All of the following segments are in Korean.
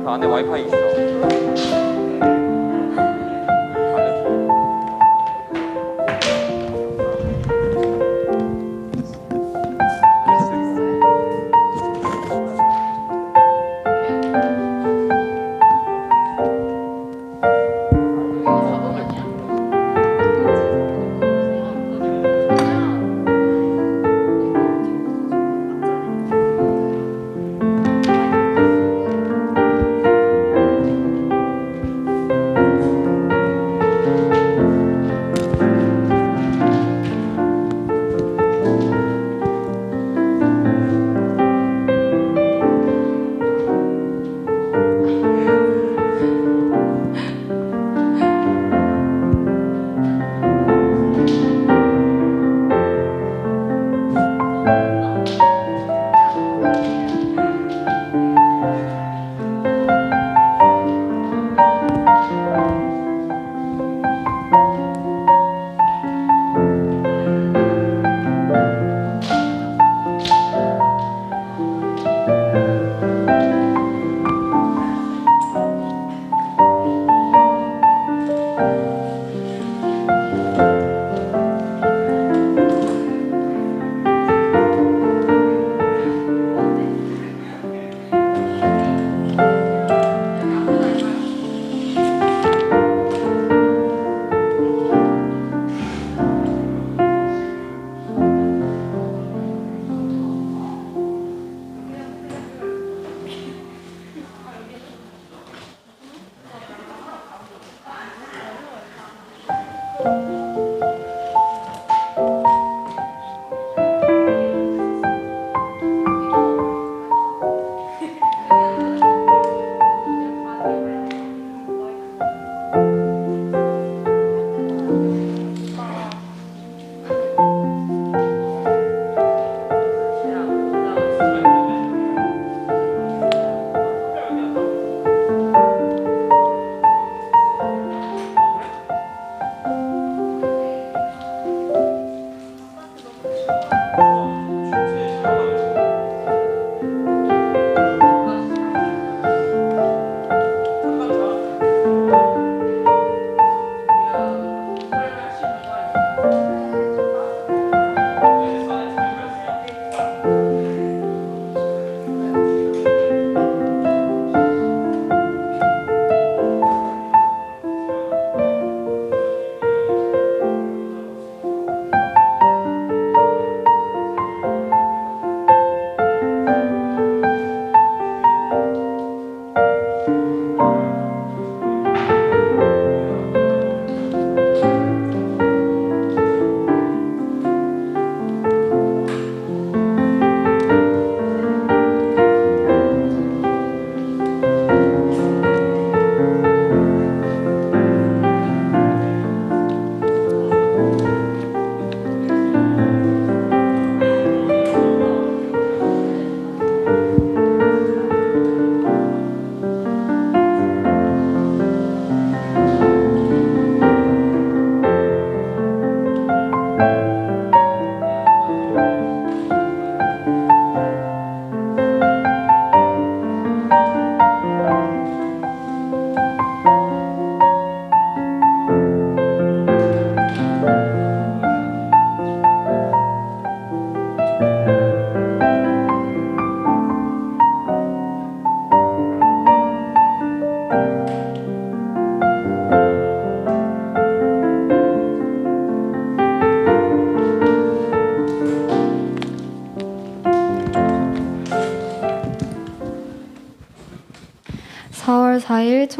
그 안에 와이파이 있어.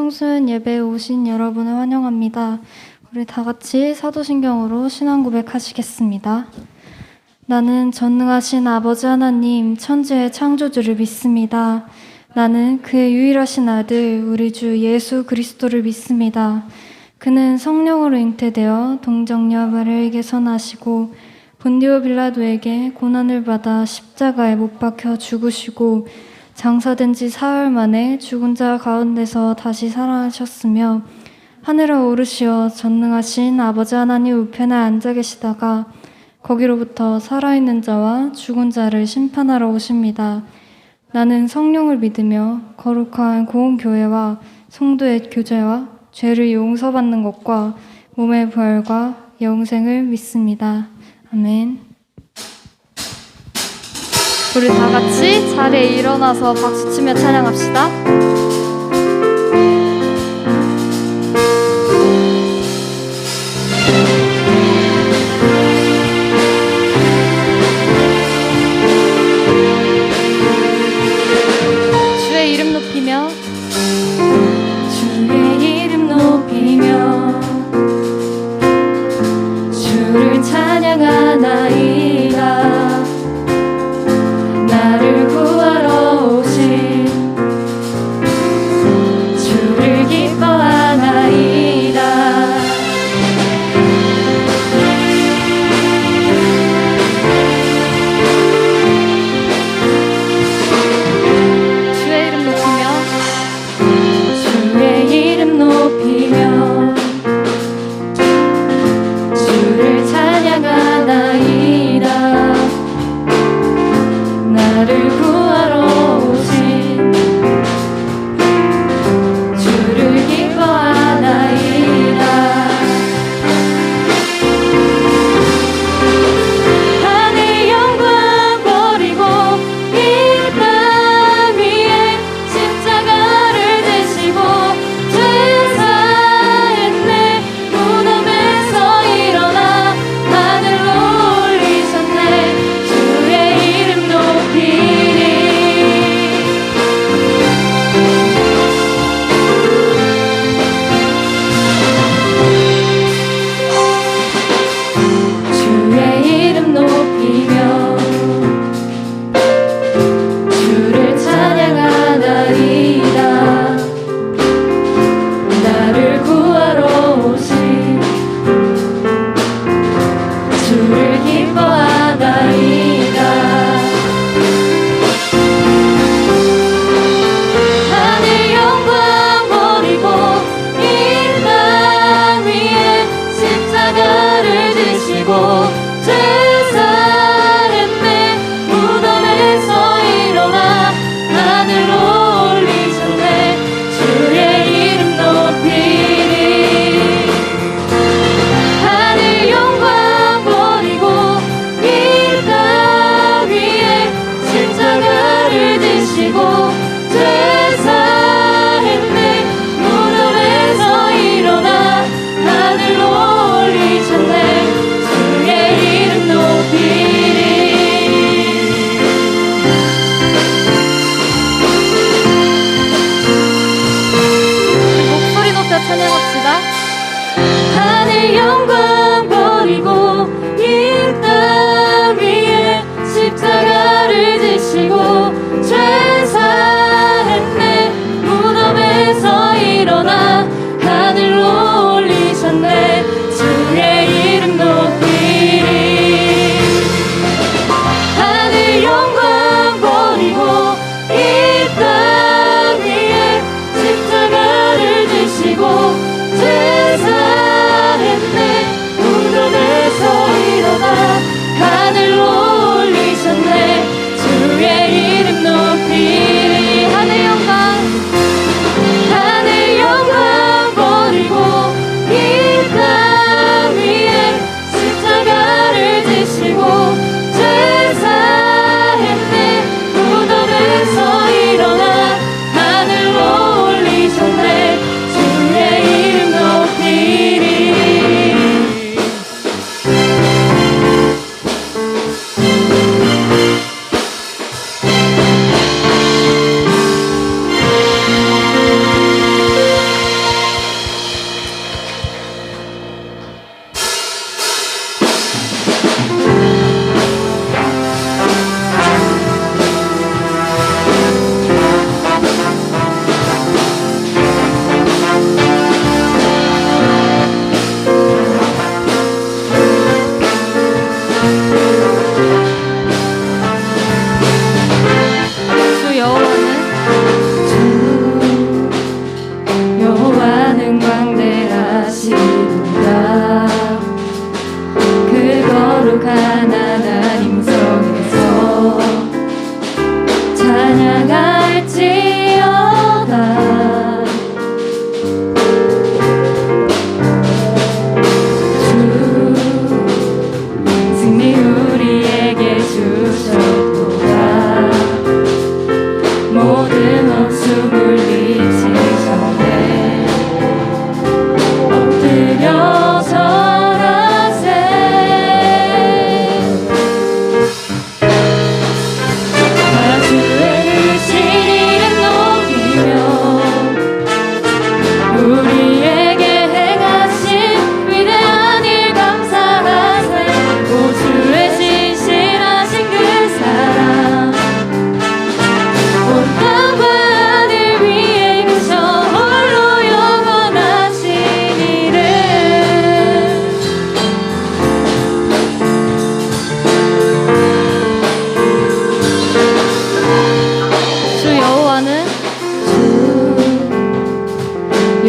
청소년 예배에 오신 여러분을 환영합니다. 우리 다 같이 사도신경으로 신앙 고백하시겠습니다. 나는 전능하신 아버지 하나님 천지의 창조주를 믿습니다. 나는 그의 유일하신 아들 우리 주 예수 그리스도를 믿습니다. 그는 성령으로 잉태되어 동정녀 마리아에게 선하시고 본디오 빌라도에게 고난을 받아 십자가에 못 박혀 죽으시고 장사된 지 사흘 만에 죽은 자 가운데서 다시 살아나셨으며 하늘에 오르시어 전능하신 아버지 하나님 우편에 앉아 계시다가 거기로부터 살아있는 자와 죽은 자를 심판하러 오십니다. 나는 성령을 믿으며 거룩한 고운교회와 성도의 교제와 죄를 용서받는 것과 몸의 부활과 영생을 믿습니다. 아멘. 우리 다 같이 자리에 일어나서 박수치며 찬양합시다. 주의 이름 높이며 주의 이름 높이며 주를 찬양하나이다. 나를 구하러 오신 주를 기뻐하나이다. 주의 이름 높이며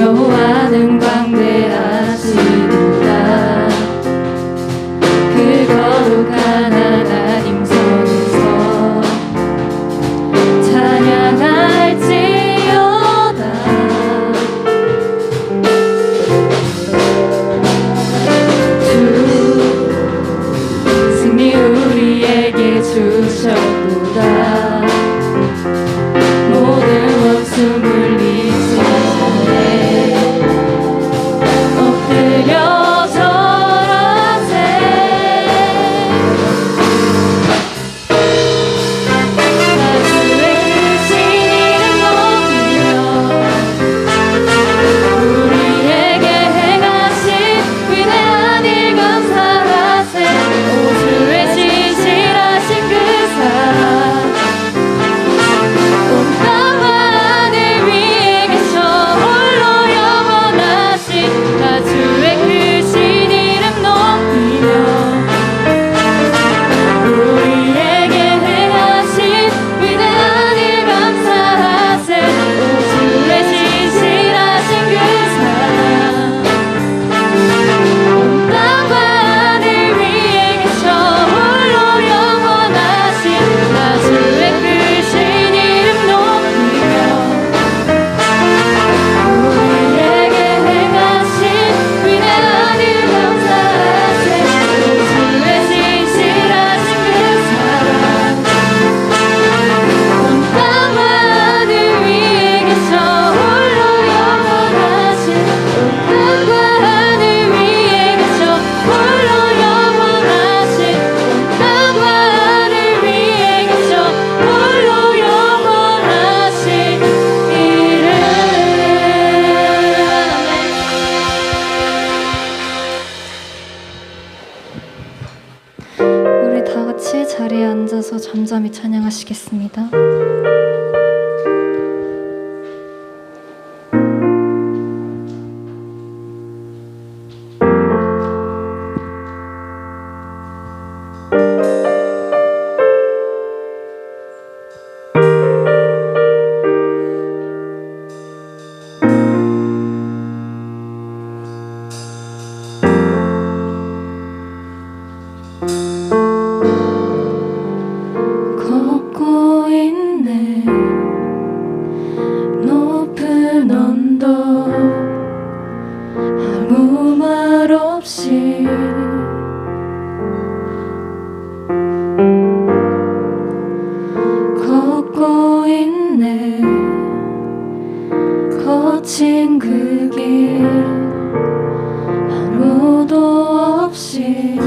인도하는 광대하시도다. 그 거룩한 하나님 손에서 찬양할지어다. 주 승리 우리에게 주셨도다. 모든 원수 물리치시네. 엎드려 절하세. 주의 크신 이름 높이며 우리에게 행하신 위대한 일 감사하세. 오 주의 진실하신 그 사랑 온 땅과 하늘 위에 계셔 홀로 영원하신 나 주의 크신 이름 높이며 우리에게 행하신 위대한 일 감사하세. 오 주의 진실하신 그 사랑 온 땅과 하늘 위에 계셔 홀로 영원하신 나 주의 크신 이름 높이며 우리에게 행하신 위대한 일 감사하세. 오 주의 진실하신 그 사랑 온 땅과 하늘 위에 계셔 홀로 영원하신 온 땅과 하늘 위에 계셔 홀로 영원하신 온 땅과 하늘 위에 계셔 홀로 영원하신 이름. 우리 다 같이 자리에 앉아서 잠잠히 찬양하시겠습니다. 걷고 있네 높은 언덕 아무 말 없이 걷고 있네 거친 그 길 아무도 없이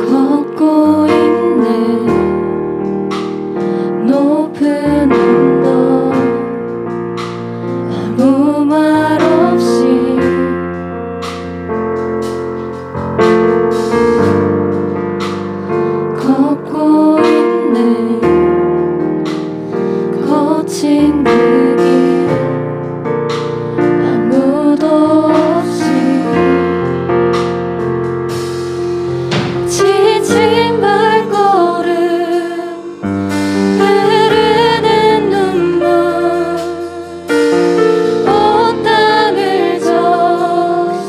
걷고 있네 높은 언덕 아무 말 없이 걷고 있네 거친 그 길 아무도 없이 지친 발걸음 흐르는 눈물 온 땅을 적시네.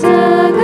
십자가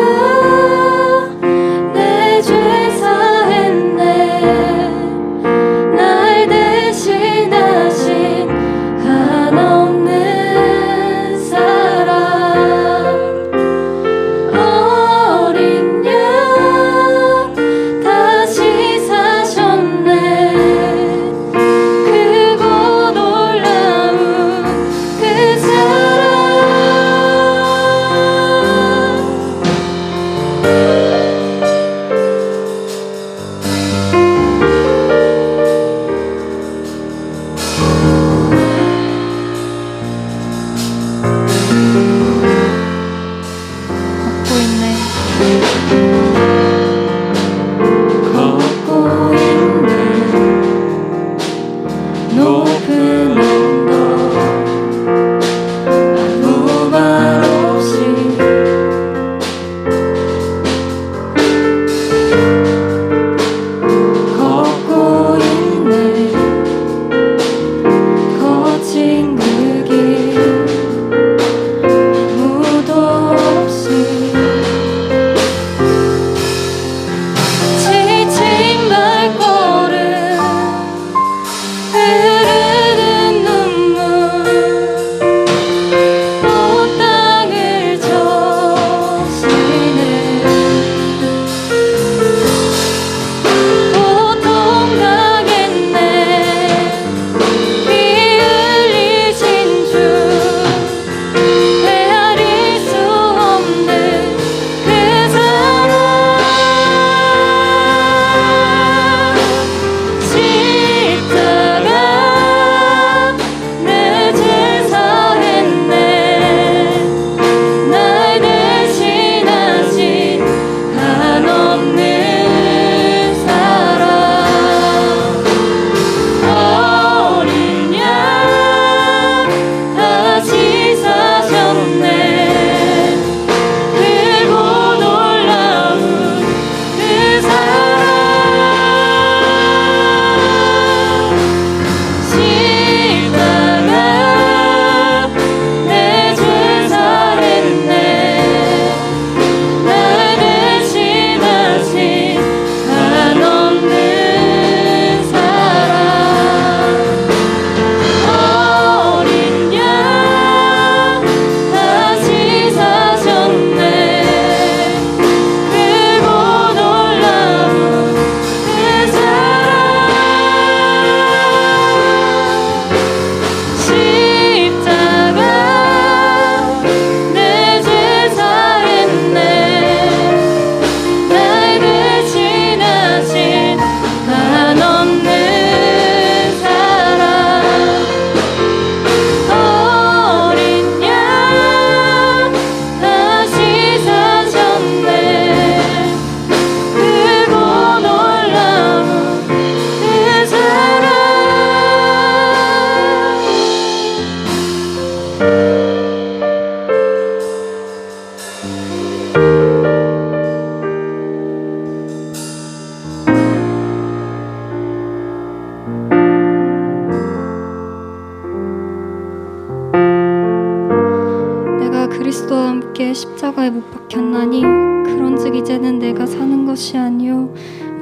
내가 그리스도와 함께 십자가에 못 박혔나니 그런즉 이제는 내가 사는 것이 아니요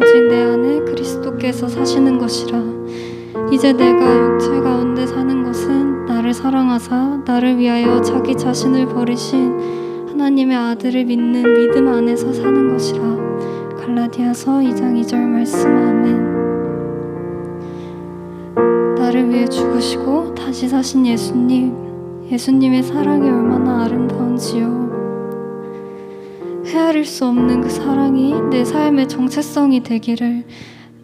오직 내 안에 그리스도께서 사시는 것이라. 이제 내가 육체 가운데 사는 것은 나를 사랑하사 나를 위하여 자기 자신을 버리신 하나님의 아들을 믿는 믿음 안에서 사는 것이라. 갈라디아서 2장 2절 말씀. 아멘. 나를 위해 죽으시고 다시 사신 예수님의 사랑이 얼마나 아름다운지요. 헤아릴 수 없는 그 사랑이 내 삶의 정체성이 되기를,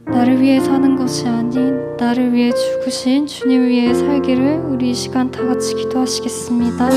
나를 위해 사는 것이 아닌 나를 위해 죽으신 주님을 위해 살기를 우리 이 시간 다 같이 기도하시겠습니다.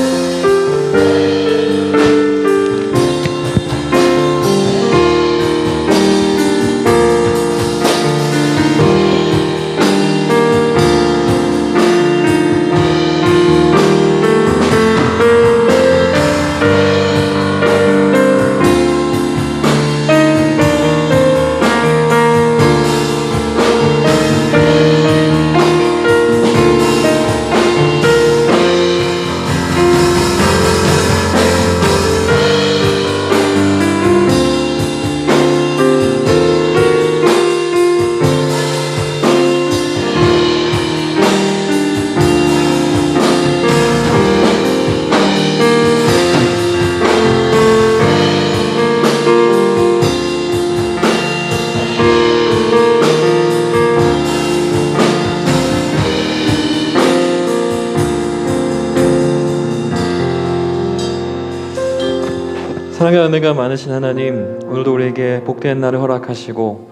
사랑과 은혜가 많으신 하나님, 오늘도 우리에게 복된 날을 허락하시고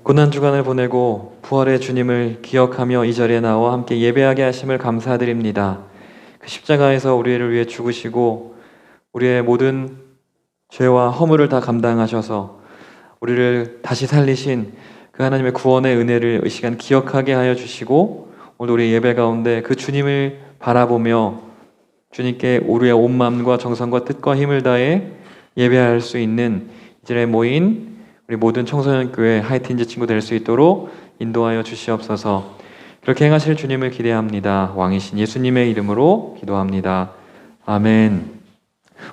고난주간을 보내고 부활의 주님을 기억하며 이 자리에 나와 함께 예배하게 하심을 감사드립니다. 그 십자가에서 우리를 위해 죽으시고 우리의 모든 죄와 허물을 다 감당하셔서 우리를 다시 살리신 그 하나님의 구원의 은혜를 이 시간 기억하게 하여 주시고, 오늘 우리 예배 가운데 그 주님을 바라보며 주님께 우리의 온 마음과 정성과 뜻과 힘을 다해 예배할 수 있는 이 자리에 모인 우리 모든 청소년 교회 하이틴즈 친구 될 수 있도록 인도하여 주시옵소서. 그렇게 행하실 주님을 기대합니다. 왕이신 예수님의 이름으로 기도합니다. 아멘.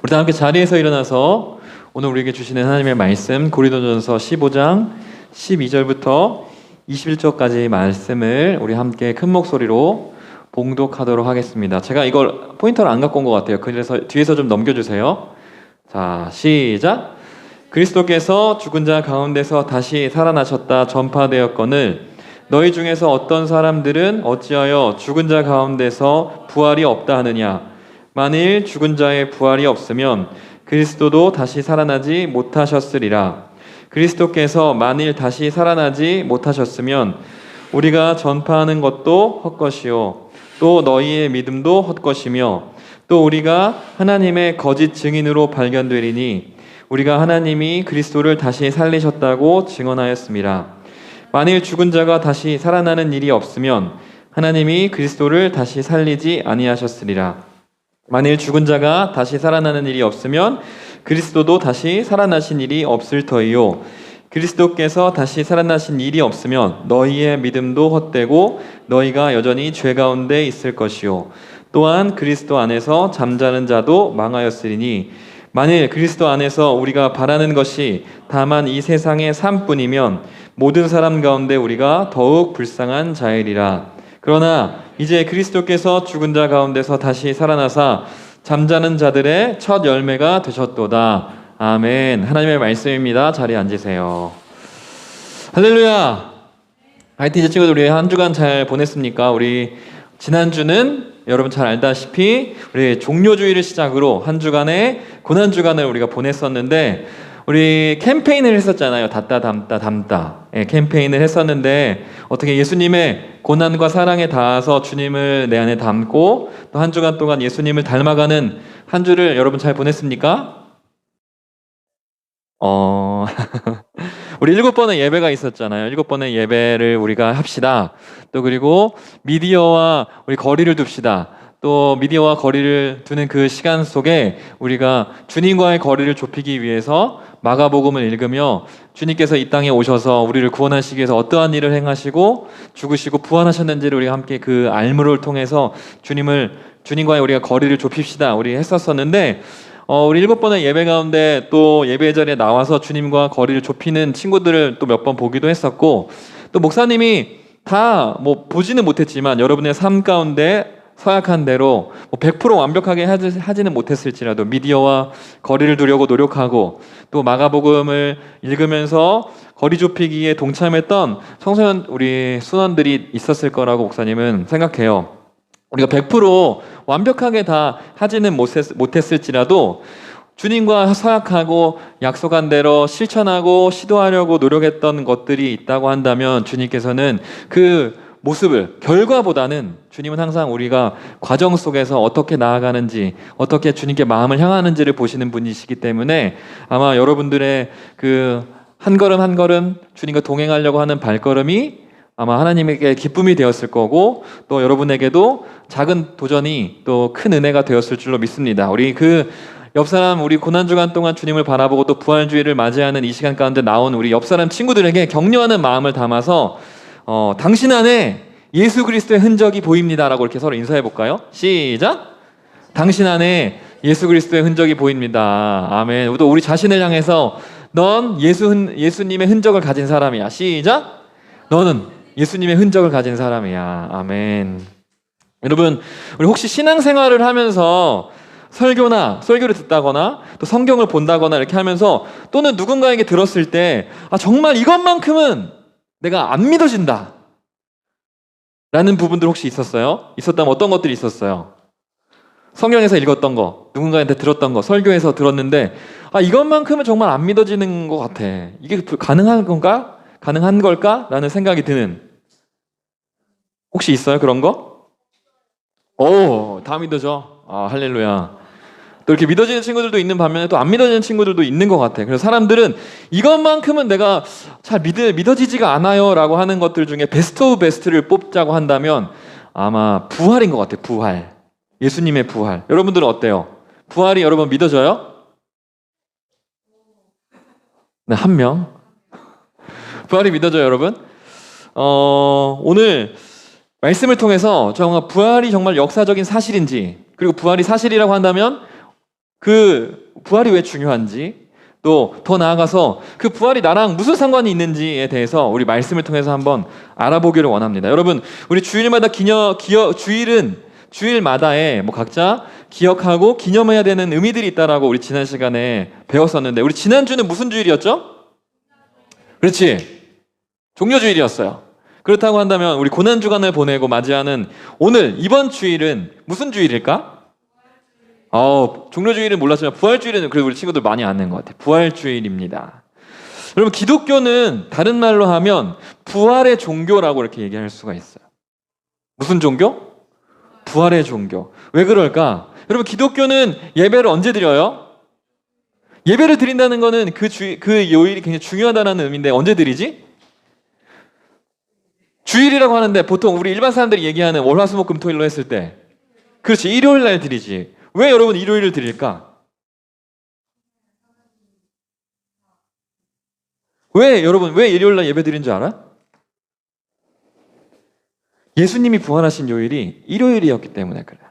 우리 다 함께 자리에서 일어나서 오늘 우리에게 주시는 하나님의 말씀, 고린도전서 15장 12절부터 21절까지 말씀을 우리 함께 큰 목소리로 봉독하도록 하겠습니다. 제가 이걸 포인터를 안 갖고 온 것 같아요. 그래서 뒤에서 좀 넘겨주세요. 자, 시작. 그리스도께서 죽은 자 가운데서 다시 살아나셨다 전파되었거늘 너희 중에서 어떤 사람들은 어찌하여 죽은 자 가운데서 부활이 없다 하느냐. 만일 죽은 자의 부활이 없으면 그리스도도 다시 살아나지 못하셨으리라. 그리스도께서 만일 다시 살아나지 못하셨으면 우리가 전파하는 것도 헛것이요 또 너희의 믿음도 헛것이며 또 우리가 하나님의 거짓 증인으로 발견되리니 우리가 하나님이 그리스도를 다시 살리셨다고 증언하였습니다. 만일 죽은 자가 다시 살아나는 일이 없으면 하나님이 그리스도를 다시 살리지 아니하셨으리라. 만일 죽은 자가 다시 살아나는 일이 없으면 그리스도도 다시 살아나신 일이 없을 터이요 그리스도께서 다시 살아나신 일이 없으면 너희의 믿음도 헛되고 너희가 여전히 죄 가운데 있을 것이요 또한 그리스도 안에서 잠자는 자도 망하였으리니 만일 그리스도 안에서 우리가 바라는 것이 다만 이 세상의 삶뿐이면 모든 사람 가운데 우리가 더욱 불쌍한 자이리라. 그러나 이제 그리스도께서 죽은 자 가운데서 다시 살아나사 잠자는 자들의 첫 열매가 되셨도다. 아멘. 하나님의 말씀입니다. 자리에 앉으세요. 할렐루야. 하이틴즈 친구들, 우리 한 주간 잘 보냈습니까? 우리 지난주는 여러분 잘 알다시피 우리 종료주의를 시작으로 한 주간의 고난주간을 우리가 보냈었는데, 우리 캠페인을 했었잖아요. 닫다 담다 담다. 예, 캠페인을 했었는데 어떻게 예수님의 고난과 사랑에 닿아서 주님을 내 안에 담고 또 한 주간 동안 예수님을 닮아가는 한 주를 여러분 잘 보냈습니까? 우리 7번의 예배가 있었잖아요. 7번의 예배를 우리가 합시다. 또 그리고 미디어와 우리 거리를 둡시다. 또 미디어와 거리를 두는 그 시간 속에 우리가 주님과의 거리를 좁히기 위해서 마가복음을 읽으며 주님께서 이 땅에 오셔서 우리를 구원하시기 위해서 어떠한 일을 행하시고 죽으시고 부활하셨는지를 우리가 함께 그 알무를 통해서 주님과의 우리가 거리를 좁힙시다 우리 했었었는데 우리 7번의 예배 가운데 또 예배 자리에 나와서 주님과 거리를 좁히는 친구들을 또 몇 번 보기도 했었고 또 목사님이 다 뭐 보지는 못했지만 여러분의 삶 가운데 서약한 대로 100% 완벽하게 하지는 못했을지라도 미디어와 거리를 두려고 노력하고 또 마가복음을 읽으면서 거리 좁히기에 동참했던 청소년 우리 순원들이 있었을 거라고 목사님은 생각해요. 우리가 100% 완벽하게 다 하지는 못했을지라도 주님과 서약하고 약속한 대로 실천하고 시도하려고 노력했던 것들이 있다고 한다면 주님께서는 그 모습을 결과보다는 주님은 항상 우리가 과정 속에서 어떻게 나아가는지 어떻게 주님께 마음을 향하는지를 보시는 분이시기 때문에 아마 여러분들의 그 한 걸음 한 걸음 주님과 동행하려고 하는 발걸음이 아마 하나님에게 기쁨이 되었을 거고 또 여러분에게도 작은 도전이 또 큰 은혜가 되었을 줄로 믿습니다. 우리 그 옆사람 우리 고난주간 동안 주님을 바라보고 또 부활주의를 맞이하는 이 시간 가운데 나온 우리 옆사람 친구들에게 격려하는 마음을 담아서 당신 안에 예수 그리스도의 흔적이 보입니다 라고 이렇게 서로 인사해 볼까요? 시작! 당신 안에 예수 그리스도의 흔적이 보입니다. 아멘. 또 우리 자신을 향해서 넌 예수님의 흔적을 가진 사람이야. 시작! 너는 예수님의 흔적을 가진 사람이야. 아멘. 여러분, 우리 혹시 신앙생활을 하면서 설교를 듣다거나 또 성경을 본다거나 이렇게 하면서 또는 누군가에게 들었을 때 정말 이것만큼은 내가 안 믿어진다 라는 부분들 혹시 있었어요? 있었다면 어떤 것들이 있었어요? 성경에서 읽었던 거, 누군가한테 들었던 거, 설교에서 들었는데 이것만큼은 정말 안 믿어지는 것 같아. 이게 가능한 건가? 가능한 걸까? 라는 생각이 드는 혹시 있어요? 그런 거? 다 믿어져. 할렐루야. 또 이렇게 믿어지는 친구들도 있는 반면에 또 안 믿어지는 친구들도 있는 것 같아. 그래서 사람들은 이것만큼은 내가 잘 믿어지지가 않아요 라고 하는 것들 중에 베스트 오브 베스트를 뽑자고 한다면 아마 부활인 것 같아. 부활. 예수님의 부활. 여러분들은 어때요? 부활이 여러분 믿어져요? 네, 한 명. 부활이 믿어져요 여러분? 오늘 말씀을 통해서 정말 부활이 정말 역사적인 사실인지 그리고 부활이 사실이라고 한다면 그 부활이 왜 중요한지 또 더 나아가서 그 부활이 나랑 무슨 상관이 있는지에 대해서 우리 말씀을 통해서 한번 알아보기를 원합니다. 여러분 우리 주일마다 주일마다에 각자 기억하고 기념해야 되는 의미들이 있다라고 우리 지난 시간에 배웠었는데 우리 지난주는 무슨 주일이었죠? 그렇지. 종료주일이었어요. 그렇다고 한다면 우리 고난주간을 보내고 맞이하는 오늘 이번 주일은 무슨 주일일까? 종료주일은 몰랐지만 부활주일은 그래도 우리 친구들 많이 아는 것 같아요. 부활주일입니다. 여러분 기독교는 다른 말로 하면 부활의 종교라고 이렇게 얘기할 수가 있어요. 무슨 종교? 부활의 종교. 왜 그럴까? 여러분 기독교는 예배를 언제 드려요? 예배를 드린다는 거는 그 요일이 굉장히 중요하다는 의미인데 언제 드리지? 주일이라고 하는데 보통 우리 일반 사람들이 얘기하는 월화수목금토일로 했을 때 그렇지 일요일 날 드리지. 왜 여러분 일요일을 드릴까? 왜 여러분 왜 일요일 날 예배 드린 줄 알아? 예수님이 부활하신 요일이 일요일이었기 때문에 그래요.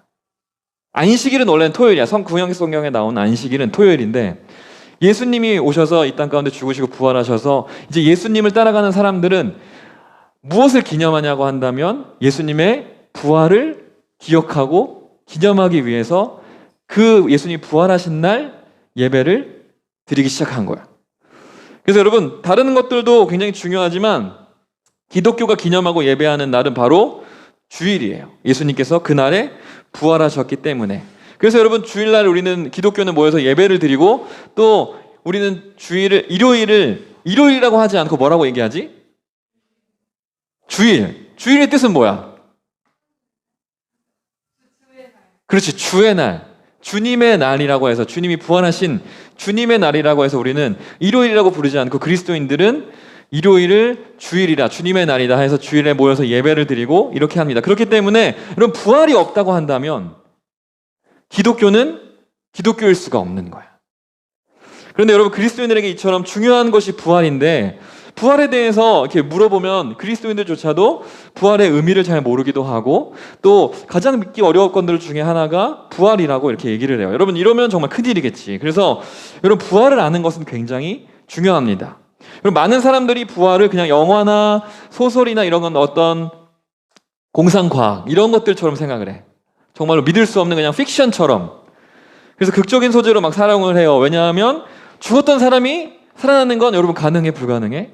안식일은 원래는 토요일이야. 구약 성경에 나온 안식일은 토요일인데 예수님이 오셔서 이 땅 가운데 죽으시고 부활하셔서 이제 예수님을 따라가는 사람들은 무엇을 기념하냐고 한다면 예수님의 부활을 기억하고 기념하기 위해서 그 예수님이 부활하신 날 예배를 드리기 시작한 거야. 그래서 여러분 다른 것들도 굉장히 중요하지만 기독교가 기념하고 예배하는 날은 바로 주일이에요. 예수님께서 그날에 부활하셨기 때문에. 그래서 여러분 주일날 우리는 기독교는 모여서 예배를 드리고 또 우리는 일요일이라고 하지 않고 뭐라고 얘기하지? 주일. 주일의 뜻은 뭐야? 그렇지. 주의 날. 주님의 날이라고 해서 주님이 부활하신 주님의 날이라고 해서 우리는 일요일이라고 부르지 않고 그리스도인들은 일요일을 주일이라 주님의 날이다 해서 주일에 모여서 예배를 드리고 이렇게 합니다. 그렇기 때문에 여러분 부활이 없다고 한다면 기독교는 기독교일 수가 없는 거야. 그런데 여러분 그리스도인들에게 이처럼 중요한 것이 부활인데 부활에 대해서 이렇게 물어보면 그리스도인들조차도 부활의 의미를 잘 모르기도 하고 또 가장 믿기 어려운 것들 중에 하나가 부활이라고 이렇게 얘기를 해요. 여러분 이러면 정말 큰일이겠지. 그래서 여러분 부활을 아는 것은 굉장히 중요합니다. 여러분 많은 사람들이 부활을 그냥 영화나 소설이나 이런 건 어떤 공상과학 이런 것들처럼 생각을 해. 정말로 믿을 수 없는 그냥 픽션처럼. 그래서 극적인 소재로 막 사용을 해요. 왜냐하면 죽었던 사람이 살아나는 건 여러분 가능해 불가능해?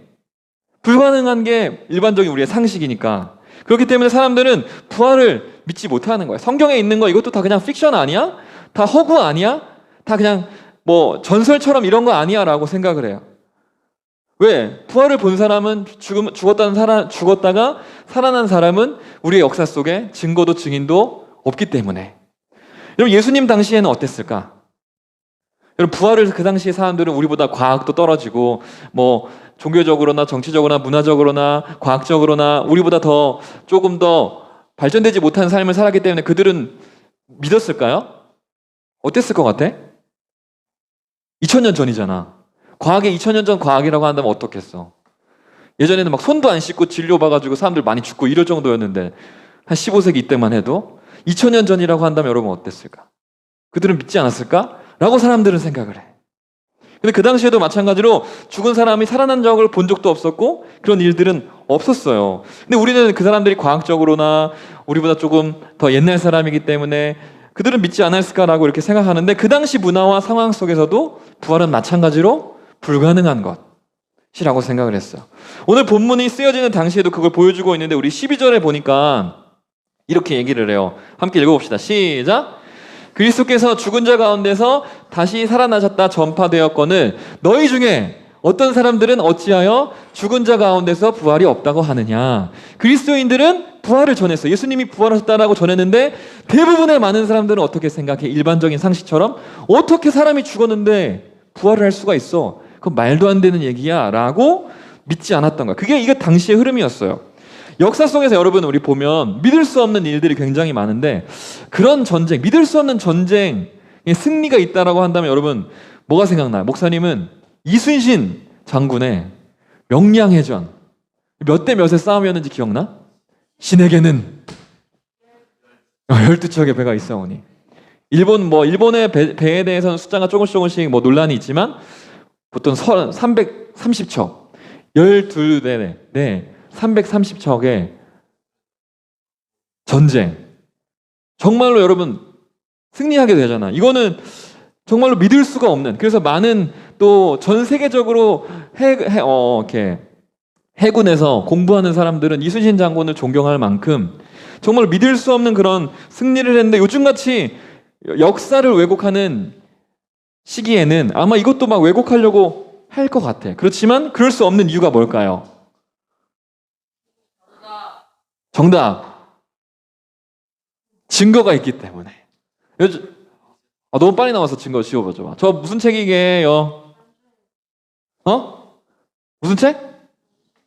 불가능한 게 일반적인 우리의 상식이니까. 그렇기 때문에 사람들은 부활을 믿지 못하는 거예요. 성경에 있는 거 이것도 다 그냥 픽션 아니야? 다 허구 아니야? 다 그냥 뭐 전설처럼 이런 거 아니야? 라고 생각을 해요. 왜? 부활을 본 사람은 죽었다가 살아난 사람은 우리의 역사 속에 증거도 증인도 없기 때문에. 여러분 예수님 당시에는 어땠을까? 여러분 부활을 그 당시에 사람들은 우리보다 과학도 떨어지고 뭐 종교적으로나 정치적으로나 문화적으로나 과학적으로나 우리보다 더 조금 더 발전되지 못한 삶을 살았기 때문에 그들은 믿었을까요? 어땠을 것 같아? 2000년 전이잖아. 과학이 2000년 전 과학이라고 한다면 어떻겠어? 예전에는 막 손도 안 씻고 진료 봐가지고 사람들 많이 죽고 이럴 정도였는데 한 15세기 이때만 해도 2000년 전이라고 한다면 여러분 어땠을까? 그들은 믿지 않았을까? 라고 사람들은 생각을 해. 근데 그 당시에도 마찬가지로 죽은 사람이 살아난 적을 본 적도 없었고 그런 일들은 없었어요. 근데 우리는 그 사람들이 과학적으로나 우리보다 조금 더 옛날 사람이기 때문에 그들은 믿지 않았을까라고 이렇게 생각하는데 그 당시 문화와 상황 속에서도 부활은 마찬가지로 불가능한 것이라고 생각을 했어요. 오늘 본문이 쓰여지는 당시에도 그걸 보여주고 있는데 우리 12절에 보니까 이렇게 얘기를 해요. 함께 읽어봅시다. 시작! 그리스도께서 죽은 자 가운데서 다시 살아나셨다 전파되었거늘 너희 중에 어떤 사람들은 어찌하여 죽은 자 가운데서 부활이 없다고 하느냐. 그리스도인들은 부활을 전했어요. 예수님이 부활하셨다라고 전했는데 대부분의 많은 사람들은 어떻게 생각해? 일반적인 상식처럼 어떻게 사람이 죽었는데 부활을 할 수가 있어? 그건 말도 안 되는 얘기야 라고 믿지 않았던 거야. 이게 당시의 흐름이었어요. 역사 속에서 여러분 우리 보면 믿을 수 없는 일들이 굉장히 많은데 그런 전쟁, 믿을 수 없는 전쟁에 승리가 있다라고 한다면 여러분 뭐가 생각나요? 목사님은 이순신 장군의 명량해전 몇 대 몇의 싸움이었는지 기억나? 신에게는 12척의 배가 있어오니 일본의 배에 대해서는 숫자가 조금씩 논란이 있지만 보통 330척 12대 네 330척의 전쟁 정말로 여러분 승리하게 되잖아. 이거는 정말로 믿을 수가 없는. 그래서 많은 또 전 세계적으로 이렇게 해군에서 공부하는 사람들은 이순신 장군을 존경할 만큼 정말 믿을 수 없는 그런 승리를 했는데 요즘같이 역사를 왜곡하는 시기에는 아마 이것도 막 왜곡하려고 할 것 같아. 그렇지만 그럴 수 없는 이유가 뭘까요? 정답. 증거가 있기 때문에. 너무 빨리 나와서 증거 씌워봐줘. 저 무슨 책이게요? 무슨 책?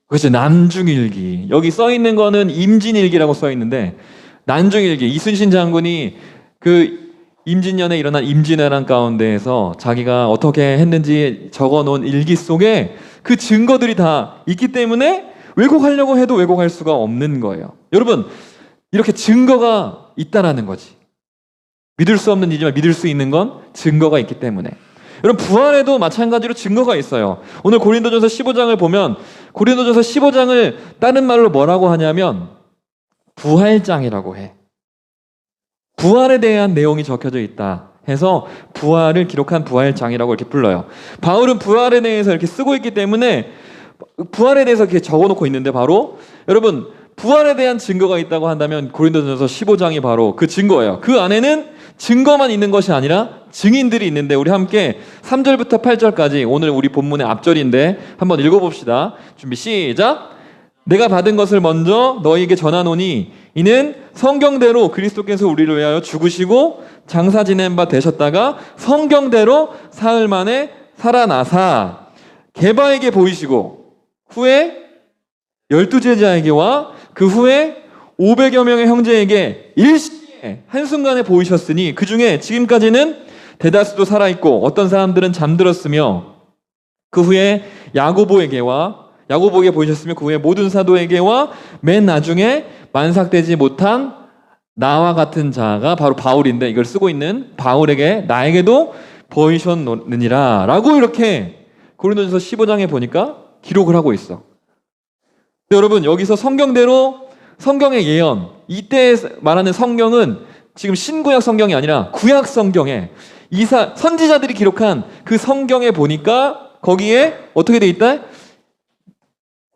그렇지. 난중일기. 여기 써있는 거는 임진일기라고 써있는데 난중일기. 이순신 장군이 그 임진년에 일어난 임진왜란 가운데에서 자기가 어떻게 했는지 적어놓은 일기 속에 그 증거들이 다 있기 때문에 왜곡하려고 해도 왜곡할 수가 없는 거예요. 여러분 이렇게 증거가 있다라는 거지. 믿을 수 없는 일이지만 믿을 수 있는 건 증거가 있기 때문에. 여러분 부활에도 마찬가지로 증거가 있어요. 오늘 고린도전서 15장을 보면 고린도전서 15장을 다른 말로 뭐라고 하냐면 부활장이라고 해. 부활에 대한 내용이 적혀져 있다 해서 부활을 기록한 부활장이라고 이렇게 불러요. 바울은 부활에 대해서 이렇게 쓰고 있기 때문에 부활에 대해서 이렇게 적어놓고 있는데 바로 여러분 부활에 대한 증거가 있다고 한다면 고린도전서 15장이 바로 그 증거예요. 그 안에는 증거만 있는 것이 아니라 증인들이 있는데 우리 함께 3절부터 8절까지 오늘 우리 본문의 앞절인데 한번 읽어봅시다. 준비 시작. 내가 받은 것을 먼저 너희에게 전하노니 이는 성경대로 그리스도께서 우리를 위하여 죽으시고 장사 지낸 바 되셨다가 성경대로 사흘 만에 살아나사 게바에게 보이시고 후에 12제자에게와 그 후에 500여 명의 형제에게 일시에 한순간에 보이셨으니 그 중에 지금까지는 대다수도 살아있고 어떤 사람들은 잠들었으며 그 후에 야고보에게 보이셨으며 그 후에 모든 사도에게와 맨 나중에 만삭되지 못한 나와 같은 자가 바로 바울인데 이걸 쓰고 있는 바울에게 나에게도 보이셨느니라 라고 이렇게 고린도전서 15장에 보니까 기록을 하고 있어. 근데 여러분 여기서 성경대로 성경의 예언, 이때 말하는 성경은 지금 신구약 성경이 아니라 구약 성경에 선지자들이 기록한 그 성경에 보니까 거기에 어떻게 돼 있다?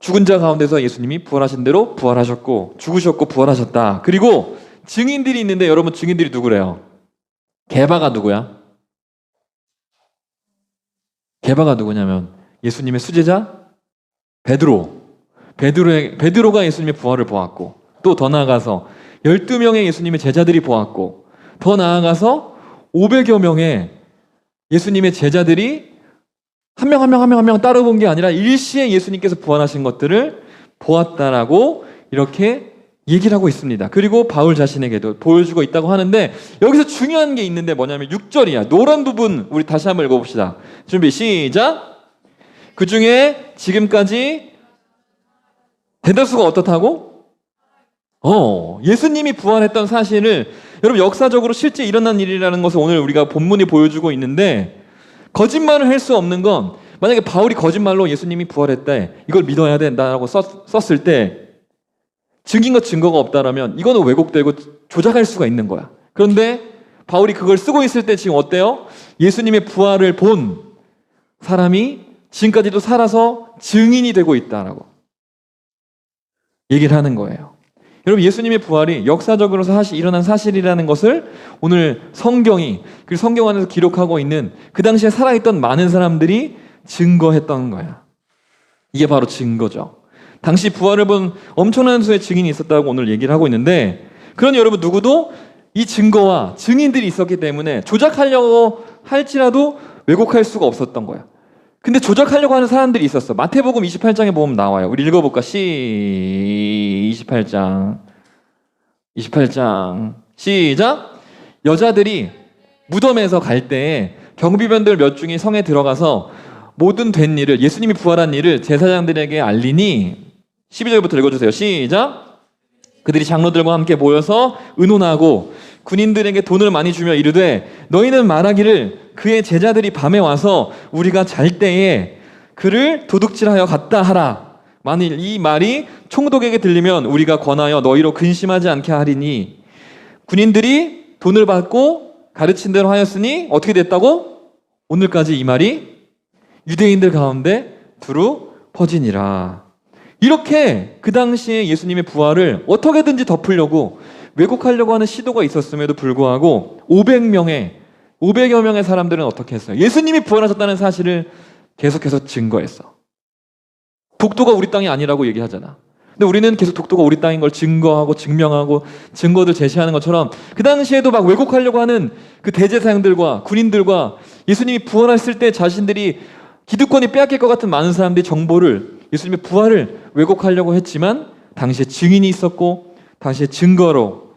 죽은 자 가운데서 예수님이 부활하신 대로 부활하셨고 죽으셨고 부활하셨다. 그리고 증인들이 있는데 여러분 증인들이 누구래요? 게바가 누구야? 게바가 누구냐면 예수님의 수제자 베드로가 예수님의 부활을 보았고 또 더 나아가서 12명의 예수님의 제자들이 보았고 더 나아가서 500여 명의 예수님의 제자들이 한 명 따로 본 게 아니라 일시에 예수님께서 부활하신 것들을 보았다라고 이렇게 얘기를 하고 있습니다. 그리고 바울 자신에게도 보여주고 있다고 하는데 여기서 중요한 게 있는데 뭐냐면 6절이야. 노란 부분 우리 다시 한번 읽어봅시다. 준비 시작. 그 중에 지금까지 대다수가 어떻다고? 예수님이 부활했던 사실을 여러분 역사적으로 실제 일어난 일이라는 것을 오늘 우리가 본문이 보여주고 있는데 거짓말을 할 수 없는 건 만약에 바울이 거짓말로 예수님이 부활했다 이걸 믿어야 된다라고 썼을 때 증인과 증거가 없다라면 이거는 왜곡되고 조작할 수가 있는 거야. 그런데 바울이 그걸 쓰고 있을 때 지금 어때요? 예수님의 부활을 본 사람이 지금까지도 살아서 증인이 되고 있다라고 얘기를 하는 거예요. 여러분 예수님의 부활이 역사적으로 일어난 사실이라는 것을 오늘 성경이 그리고 성경 안에서 기록하고 있는 그 당시에 살아있던 많은 사람들이 증거했던 거야. 이게 바로 증거죠. 당시 부활을 본 엄청난 수의 증인이 있었다고 오늘 얘기를 하고 있는데 그러니 여러분 누구도 이 증거와 증인들이 있었기 때문에 조작하려고 할지라도 왜곡할 수가 없었던 거야. 근데 조작하려고 하는 사람들이 있었어. 마태복음 28장에 보면 나와요. 우리 읽어볼까? 28장 시작. 여자들이 무덤에서 갈 때에 경비병들 몇 중이 성에 들어가서 모든 된 일을 예수님이 부활한 일을 제사장들에게 알리니 12절부터 읽어주세요. 시작. 그들이 장로들과 함께 모여서 의논하고 군인들에게 돈을 많이 주며 이르되 너희는 말하기를 그의 제자들이 밤에 와서 우리가 잘 때에 그를 도둑질하여 갔다 하라. 만일 이 말이 총독에게 들리면 우리가 권하여 너희로 근심하지 않게 하리니 군인들이 돈을 받고 가르친 대로 하였으니 어떻게 됐다고? 오늘까지 이 말이 유대인들 가운데 두루 퍼지니라. 이렇게 그 당시에 예수님의 부활을 어떻게든지 덮으려고 왜곡하려고 하는 시도가 있었음에도 불구하고 500여 명의 사람들은 어떻게 했어요? 예수님이 부활하셨다는 사실을 계속해서 증거했어. 독도가 우리 땅이 아니라고 얘기하잖아. 근데 우리는 계속 독도가 우리 땅인 걸 증거하고 증명하고 증거들 제시하는 것처럼 그 당시에도 막 왜곡하려고 하는 그 대제사장들과 군인들과 예수님이 부활했을 때 자신들이 기득권이 빼앗길 것 같은 많은 사람들이 정보를 예수님의 부활을 왜곡하려고 했지만 당시에 증인이 있었고 당시에 증거로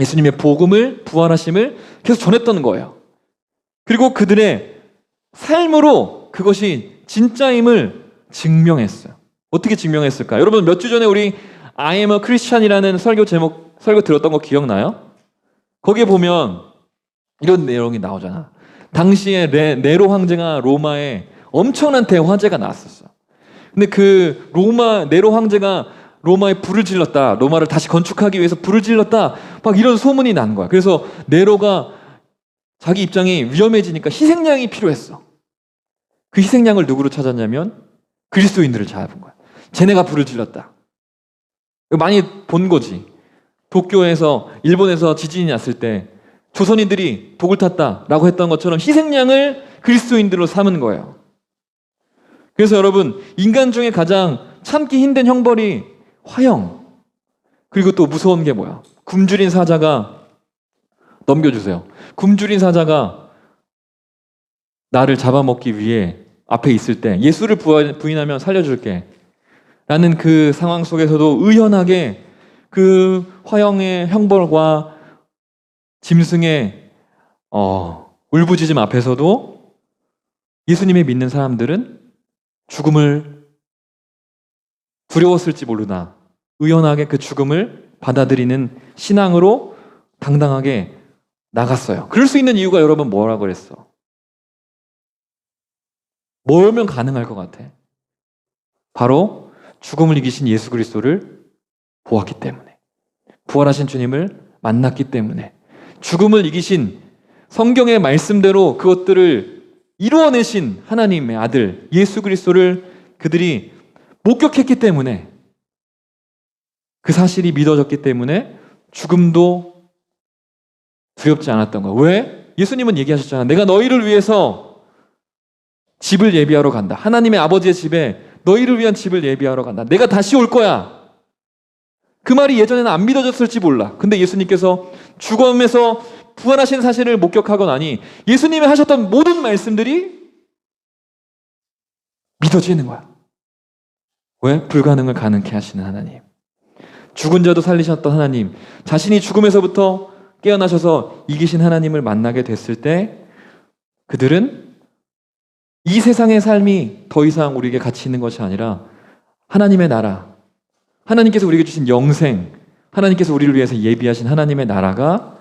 예수님의 복음을 부활하심을 계속 전했던 거예요. 그리고 그들의 삶으로 그것이 진짜임을 증명했어요. 어떻게 증명했을까? 여러분 몇 주 전에 우리 I am a Christian이라는 설교 들었던 거 기억나요? 거기에 보면 이런 내용이 나오잖아. 당시에 네로 황제가 로마에 엄청난 대화재가 나왔었어. 근데 그 네로 황제가 로마에 불을 질렀다. 로마를 다시 건축하기 위해서 불을 질렀다. 막 이런 소문이 난 거야. 그래서 네로가 자기 입장이 위험해지니까 희생양이 필요했어. 그 희생양을 누구로 찾았냐면 그리스도인들을 잡은 거야. 쟤네가 불을 질렀다. 많이 본 거지. 도쿄에서 일본에서 지진이 났을 때 조선인들이 독을 탔다라고 했던 것처럼 희생양을 그리스도인들로 삼은 거예요. 그래서 여러분 인간 중에 가장 참기 힘든 형벌이 화형. 그리고 또 무서운 게 뭐야? 굶주린 사자가 넘겨주세요. 굶주린 사자가 나를 잡아먹기 위해 앞에 있을 때 예수를 부인하면 살려줄게 라는 그 상황 속에서도 의연하게 그 화형의 형벌과 짐승의 울부짖음 앞에서도 예수님의 믿는 사람들은 죽음을 두려웠을지 모르나 의연하게 그 죽음을 받아들이는 신앙으로 당당하게 나갔어요. 그럴 수 있는 이유가 여러분 뭐라고 그랬어? 뭐면 가능할 것 같아? 바로 죽음을 이기신 예수 그리스도를 보았기 때문에, 부활하신 주님을 만났기 때문에, 죽음을 이기신 성경의 말씀대로 그것들을 이루어내신 하나님의 아들 예수 그리스도를 그들이 목격했기 때문에, 그 사실이 믿어졌기 때문에 죽음도 두렵지 않았던 거야. 왜? 예수님은 얘기하셨잖아. 내가 너희를 위해서 집을 예비하러 간다. 하나님의 아버지의 집에 너희를 위한 집을 예비하러 간다. 내가 다시 올 거야. 그 말이 예전에는 안 믿어졌을지 몰라. 근데 예수님께서 죽음에서 부활하신 사실을 목격하고 나니 예수님이 하셨던 모든 말씀들이 믿어지는 거야. 왜? 불가능을 가능케 하시는 하나님. 죽은 자도 살리셨던 하나님. 자신이 죽음에서부터 깨어나셔서 이기신 하나님을 만나게 됐을 때 그들은 이 세상의 삶이 더 이상 우리에게 가치 있는 것이 아니라 하나님의 나라, 하나님께서 우리에게 주신 영생, 하나님께서 우리를 위해서 예비하신 하나님의 나라가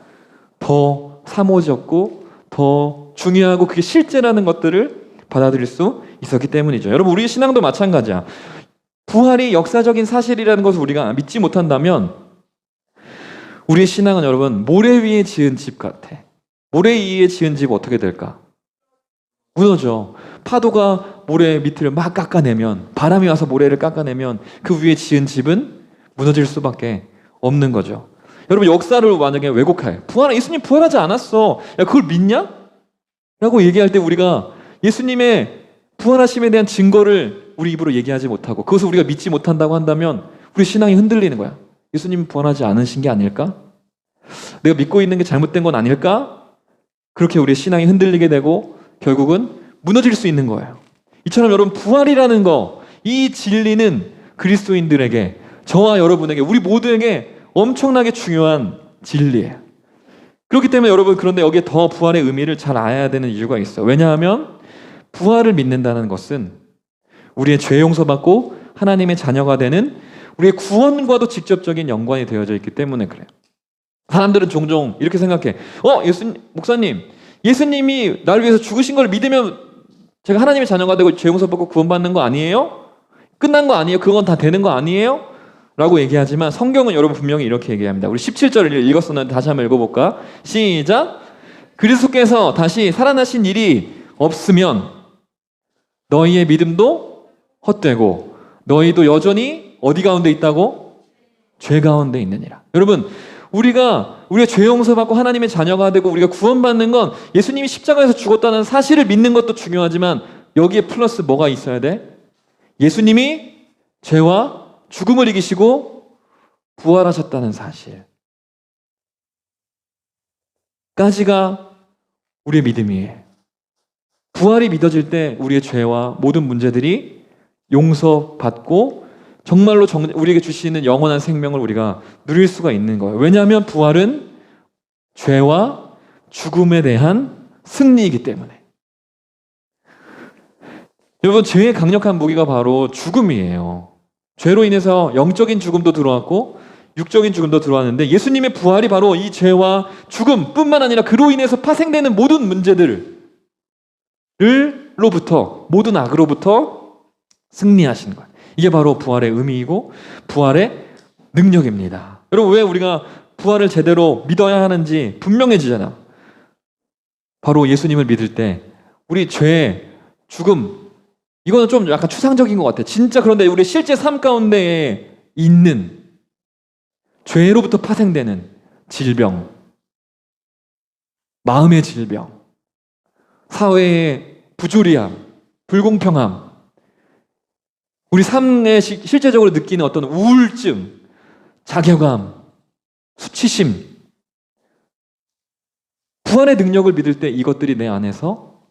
더 사모졌고 더 중요하고 그게 실제라는 것들을 받아들일 수 있었기 때문이죠. 여러분, 우리의 신앙도 마찬가지야. 부활이 역사적인 사실이라는 것을 우리가 믿지 못한다면 우리의 신앙은 여러분 모래 위에 지은 집 같아. 모래 위에 지은 집 어떻게 될까? 무너져. 파도가 모래 밑을 막 깎아내면, 바람이 와서 모래를 깎아내면 그 위에 지은 집은 무너질 수밖에 없는 거죠. 여러분, 역사를 만약에 왜곡해. 예수님 부활하지 않았어. 야, 그걸 믿냐? 라고 얘기할 때 우리가 예수님의 부활하심에 대한 증거를 우리 입으로 얘기하지 못하고 그것을 우리가 믿지 못한다고 한다면 우리 신앙이 흔들리는 거야. 예수님 부활하지 않으신 게 아닐까? 내가 믿고 있는 게 잘못된 건 아닐까? 그렇게 우리의 신앙이 흔들리게 되고 결국은 무너질 수 있는 거예요. 이처럼 여러분, 부활이라는 거, 이 진리는 그리스도인들에게, 저와 여러분에게, 우리 모두에게 엄청나게 중요한 진리예요. 그렇기 때문에 여러분, 그런데 여기에 더 부활의 의미를 잘 알아야 되는 이유가 있어요. 왜냐하면 부활을 믿는다는 것은 우리의 죄 용서받고 하나님의 자녀가 되는 우리의 구원과도 직접적인 연관이 되어져 있기 때문에 그래요. 사람들은 종종 이렇게 생각해. 목사님, 예수님이 나를 위해서 죽으신 걸 믿으면 제가 하나님의 자녀가 되고 죄 용서받고 구원받는 거 아니에요? 끝난 거 아니에요? 그건 다 되는 거 아니에요? 라고 얘기하지만 성경은 여러분 분명히 이렇게 얘기합니다. 우리 17절을 읽었었는데 다시 한번 읽어볼까? 시작! 그리스도께서 다시 살아나신 일이 없으면 너희의 믿음도 헛되고 너희도 여전히 어디 가운데 있다고? 죄 가운데 있느니라. 여러분, 우리가 죄 용서받고 하나님의 자녀가 되고 우리가 구원받는 건 예수님이 십자가에서 죽었다는 사실을 믿는 것도 중요하지만 여기에 플러스 뭐가 있어야 돼? 예수님이 죄와 죽음을 이기시고 부활하셨다는 사실까지가 우리의 믿음이에요. 부활이 믿어질 때 우리의 죄와 모든 문제들이 용서받고 정말로 우리에게 주시는 영원한 생명을 우리가 누릴 수가 있는 거예요. 왜냐하면 부활은 죄와 죽음에 대한 승리이기 때문에. 여러분, 죄의 강력한 무기가 바로 죽음이에요. 죄로 인해서 영적인 죽음도 들어왔고 육적인 죽음도 들어왔는데 예수님의 부활이 바로 이 죄와 죽음뿐만 아니라 그로 인해서 파생되는 모든 문제들로부터, 모든 악으로부터 승리하신 거예요. 이게 바로 부활의 의미이고 부활의 능력입니다. 여러분, 왜 우리가 부활을 제대로 믿어야 하는지 분명해지잖아. 바로 예수님을 믿을 때 우리 죄, 죽음, 이거는 좀 약간 추상적인 것 같아. 진짜 그런데 우리 실제 삶 가운데에 있는 죄로부터 파생되는 질병, 마음의 질병, 사회의 부조리함, 불공평함, 우리 삶에 실제적으로 느끼는 어떤 우울증, 자괴감, 수치심, 부활의 능력을 믿을 때 이것들이 내 안에서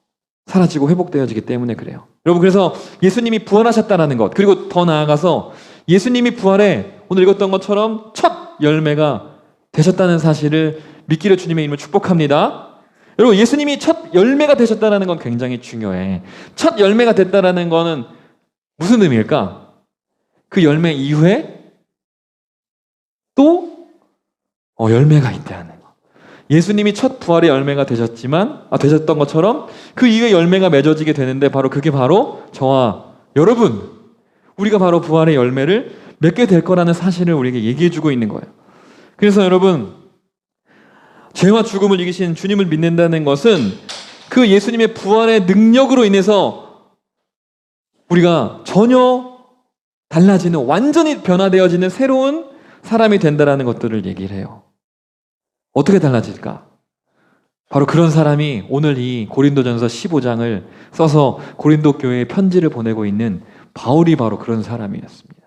사라지고 회복되어지기 때문에 그래요. 여러분, 그래서 예수님이 부활하셨다는 것, 그리고 더 나아가서 예수님이 부활에 오늘 읽었던 것처럼 첫 열매가 되셨다는 사실을 믿기로 주님의 이름을 축복합니다. 여러분, 예수님이 첫 열매가 되셨다는 건 굉장히 중요해. 첫 열매가 됐다는 거는 무슨 의미일까? 그 열매 이후에 또 열매가 있다는 거. 예수님이 첫 부활의 열매가 되셨던 것처럼 그 이후에 열매가 맺어지게 되는데 그게 바로 저와 여러분, 우리가 바로 부활의 열매를 맺게 될 거라는 사실을 우리에게 얘기해 주고 있는 거예요. 그래서 여러분, 죄와 죽음을 이기신 주님을 믿는다는 것은 그 예수님의 부활의 능력으로 인해서 우리가 전혀 달라지는, 완전히 변화되어지는 새로운 사람이 된다는 것들을 얘기를 해요. 어떻게 달라질까? 바로 그런 사람이 오늘 이 고린도전서 15장을 써서 고린도 교회에 편지를 보내고 있는 바울이 바로 그런 사람이었습니다.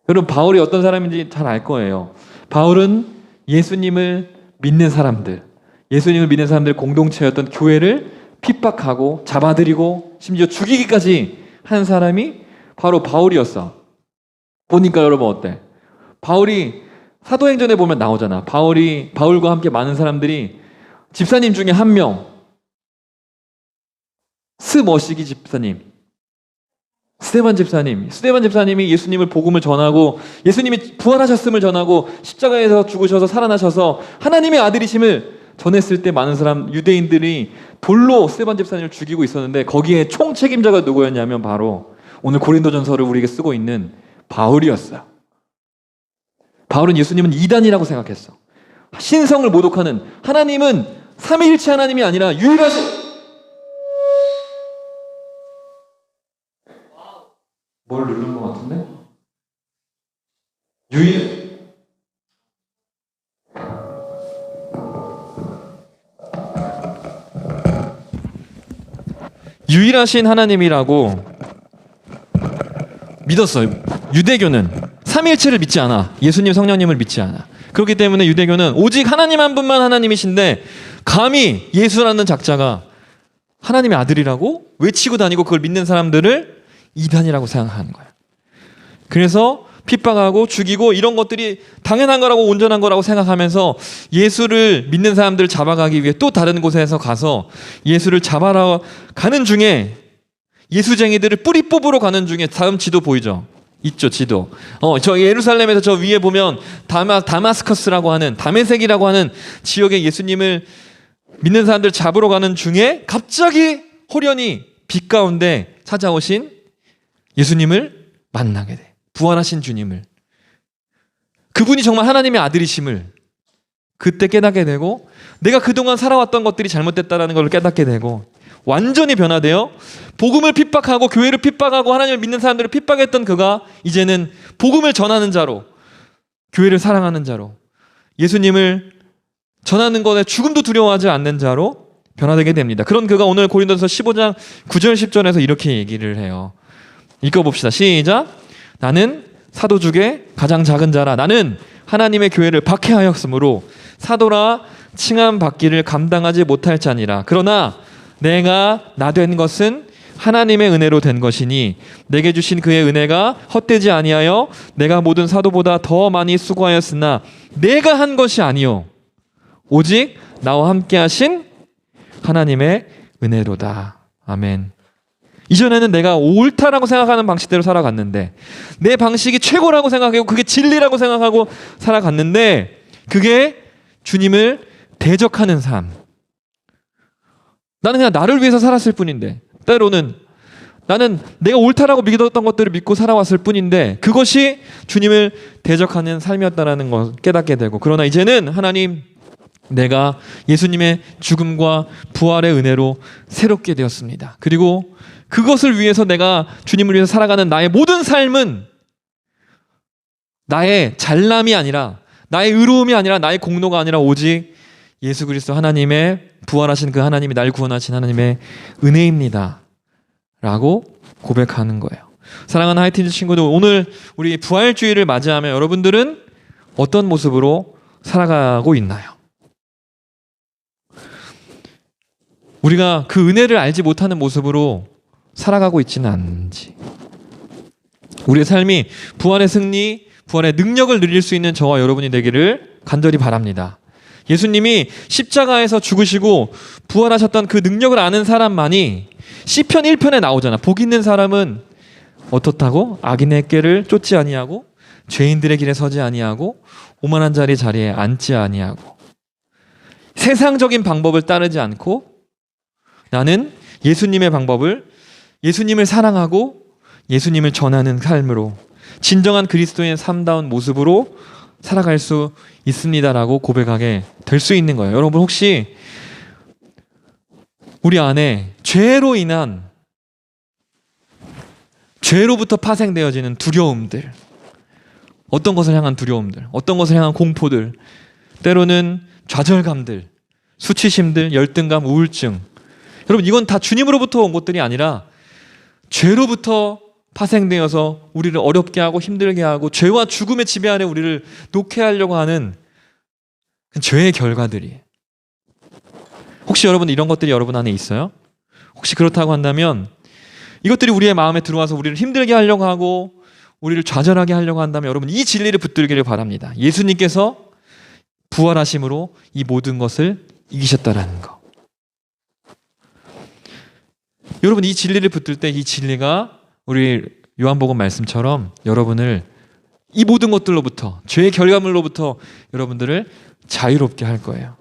여러분, 바울이 어떤 사람인지 잘 알 거예요. 바울은 예수님을 믿는 사람들 공동체였던 교회를 핍박하고 잡아들이고 심지어 죽이기까지 한 사람이 바로 바울이었어. 보니까 여러분 어때? 바울이 사도행전에 보면 나오잖아. 바울과 함께 많은 사람들이 집사님 중에 한 명, 스머시기 집사님, 스데반 집사님이 예수님을 복음을 전하고 예수님이 부활하셨음을 전하고 십자가에서 죽으셔서 살아나셔서 하나님의 아들이심을 전했을 때 많은 유대인들이 돌로 스데반 집사님을 죽이고 있었는데 거기에 총책임자가 누구였냐면 바로 오늘 고린도전서를 우리에게 쓰고 있는 바울이었어요. 바울은 예수님은 이단이라고 생각했어. 신성을 모독하는, 하나님은 삼위일체 하나님이 아니라 유일하신, 뭘 누른 것 같은데? 유일하신 하나님이라고 믿었어요. 유대교는 삼위일체를 믿지 않아. 예수님, 성령님을 믿지 않아. 그렇기 때문에 유대교는 오직 하나님 한 분만 하나님이신데 감히 예수라는 작자가 하나님의 아들이라고 외치고 다니고 그걸 믿는 사람들을 이단이라고 생각하는 거예요. 그래서 핍박하고 죽이고 이런 것들이 당연한 거라고 온전한 거라고 생각하면서 예수를 믿는 사람들을 잡아가기 위해 또 다른 곳에서 가서 예수를 잡아라 가는 중에, 예수쟁이들을 뿌리 뽑으러 가는 중에, 다음 지도 보이죠? 있죠, 지도. 저 예루살렘에서 저 위에 보면 다마스커스라고 하는, 다메섹이라고 하는 지역에 예수님을 믿는 사람들 잡으러 가는 중에 갑자기 호련히 빛 가운데 찾아오신 예수님을 만나게 돼. 부활하신 주님을. 그분이 정말 하나님의 아들이심을 그때 깨닫게 되고, 내가 그동안 살아왔던 것들이 잘못됐다는 걸 깨닫게 되고, 완전히 변화되어 복음을 핍박하고 교회를 핍박하고 하나님을 믿는 사람들을 핍박했던 그가 이제는 복음을 전하는 자로, 교회를 사랑하는 자로, 예수님을 전하는 것에 죽음도 두려워하지 않는 자로 변화되게 됩니다. 그런 그가 오늘 고린도전서 15장 9절 10절에서 이렇게 얘기를 해요. 읽어봅시다. 시작. 나는 사도 중에 가장 작은 자라. 나는 하나님의 교회를 박해하였으므로 사도라 칭함 받기를 감당하지 못할 자니라. 그러나 내가 나 된 것은 하나님의 은혜로 된 것이니 내게 주신 그의 은혜가 헛되지 아니하여 내가 모든 사도보다 더 많이 수고하였으나 내가 한 것이 아니요 오직 나와 함께 하신 하나님의 은혜로다. 아멘. 이전에는 내가 옳다라고 생각하는 방식대로 살아갔는데, 내 방식이 최고라고 생각하고 그게 진리라고 생각하고 살아갔는데, 그게 주님을 대적하는 삶. 나는 그냥 나를 위해서 살았을 뿐인데, 때로는 나는 내가 옳다라고 믿었던 것들을 믿고 살아왔을 뿐인데 그것이 주님을 대적하는 삶이었다는 걸 깨닫게 되고, 그러나 이제는 하나님, 내가 예수님의 죽음과 부활의 은혜로 새롭게 되었습니다. 그리고 그것을 위해서 내가 주님을 위해서 살아가는 나의 모든 삶은 나의 잘남이 아니라, 나의 의로움이 아니라, 나의 공로가 아니라 오직 예수 그리스도 하나님의 부활하신 그 하나님이 날 구원하신 하나님의 은혜입니다 라고 고백하는 거예요. 사랑하는 하이틴즈 친구들, 오늘 우리 부활주의를 맞이하며 여러분들은 어떤 모습으로 살아가고 있나요? 우리가 그 은혜를 알지 못하는 모습으로 살아가고 있지는 않은지, 우리의 삶이 부활의 승리, 부활의 능력을 누릴 수 있는 저와 여러분이 되기를 간절히 바랍니다. 예수님이 십자가에서 죽으시고 부활하셨던 그 능력을 아는 사람만이 시편 1편에 나오잖아. 복 있는 사람은 어떻다고? 악인의 꾀를 쫓지 아니하고 죄인들의 길에 서지 아니하고 오만한 자리에 앉지 아니하고. 세상적인 방법을 따르지 않고 나는 예수님의 방법을, 예수님을 사랑하고 예수님을 전하는 삶으로, 진정한 그리스도인의 삶다운 모습으로 살아갈 수 있습니다라고 고백하게 될 수 있는 거예요. 여러분, 혹시 우리 안에 죄로부터 파생되어지는 두려움들, 어떤 것을 향한 두려움들, 어떤 것을 향한 공포들, 때로는 좌절감들, 수치심들, 열등감, 우울증, 여러분, 이건 다 주님으로부터 온 것들이 아니라 죄로부터 파생되어서 우리를 어렵게 하고 힘들게 하고 죄와 죽음의 지배 아래 우리를 놓게 하려고 하는 그 죄의 결과들이에요. 혹시 여러분 이런 것들이 여러분 안에 있어요? 혹시 그렇다고 한다면 이것들이 우리의 마음에 들어와서 우리를 힘들게 하려고 하고 우리를 좌절하게 하려고 한다면 여러분 이 진리를 붙들기를 바랍니다. 예수님께서 부활하심으로 이 모든 것을 이기셨다라는 거. 여러분, 이 진리를 붙들 때 이 진리가 우리 요한복음 말씀처럼 여러분을 이 모든 것들로부터, 죄의 결과물로부터 여러분들을 자유롭게 할 거예요.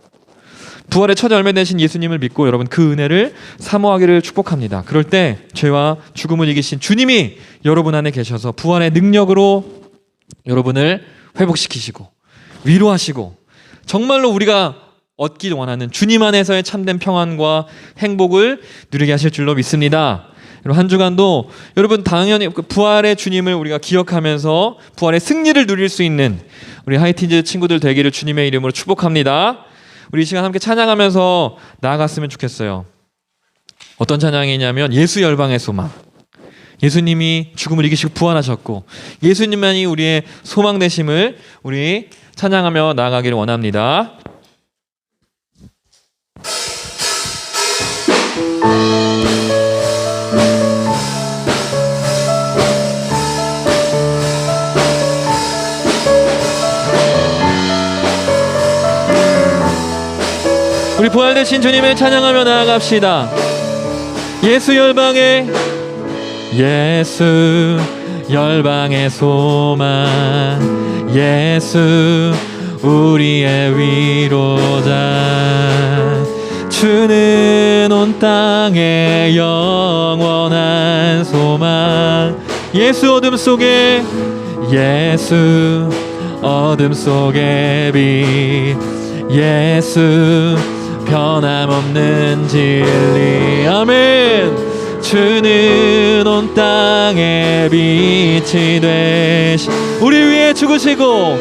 부활의 첫 열매 되신 예수님을 믿고 여러분 그 은혜를 사모하기를 축복합니다. 그럴 때 죄와 죽음을 이기신 주님이 여러분 안에 계셔서 부활의 능력으로 여러분을 회복시키시고 위로하시고 정말로 우리가 얻기 원하는 주님 안에서의 참된 평안과 행복을 누리게 하실 줄로 믿습니다. 한 주간도 여러분 당연히 부활의 주님을 우리가 기억하면서 부활의 승리를 누릴 수 있는 우리 하이틴즈 친구들 되기를 주님의 이름으로 축복합니다. 우리 이 시간 함께 찬양하면서 나아갔으면 좋겠어요. 어떤 찬양이냐면 예수 열방의 소망. 예수님이 죽음을 이기시고 부활하셨고 예수님만이 우리의 소망 되심을 우리 찬양하며 나아가기를 원합니다. 우리 부활되신 주님을 찬양하며 나아갑시다. 예수 열방의 소망, 예수 우리의 위로자, 주는 온 땅의 영원한 소망. 예수 어둠 속에, 예수 어둠 속의 빛, 예수 변함없는 진리. 아멘. 주는 온 땅의 빛이 되시, 우리 위에 죽으시고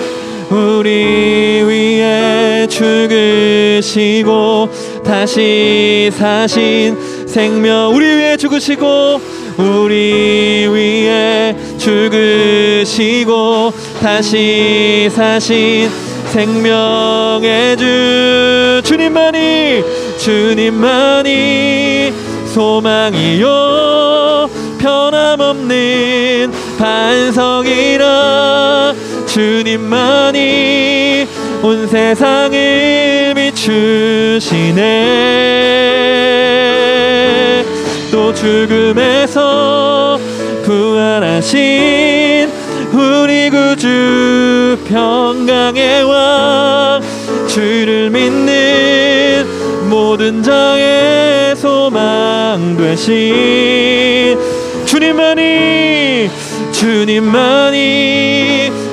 우리 위에 죽으시고 다시 사신 생명. 우리 위에 죽으시고 우리 위에 죽으시고 다시 사신 생명의 주. 주님만이 소망이요 변함없는 반석이라. 주님만이 온 세상을 비추시네. 또 죽음에서 부활하신 우리 구주 평강의 왕, 주를 믿는 모든 자의 소망 되신 주님만이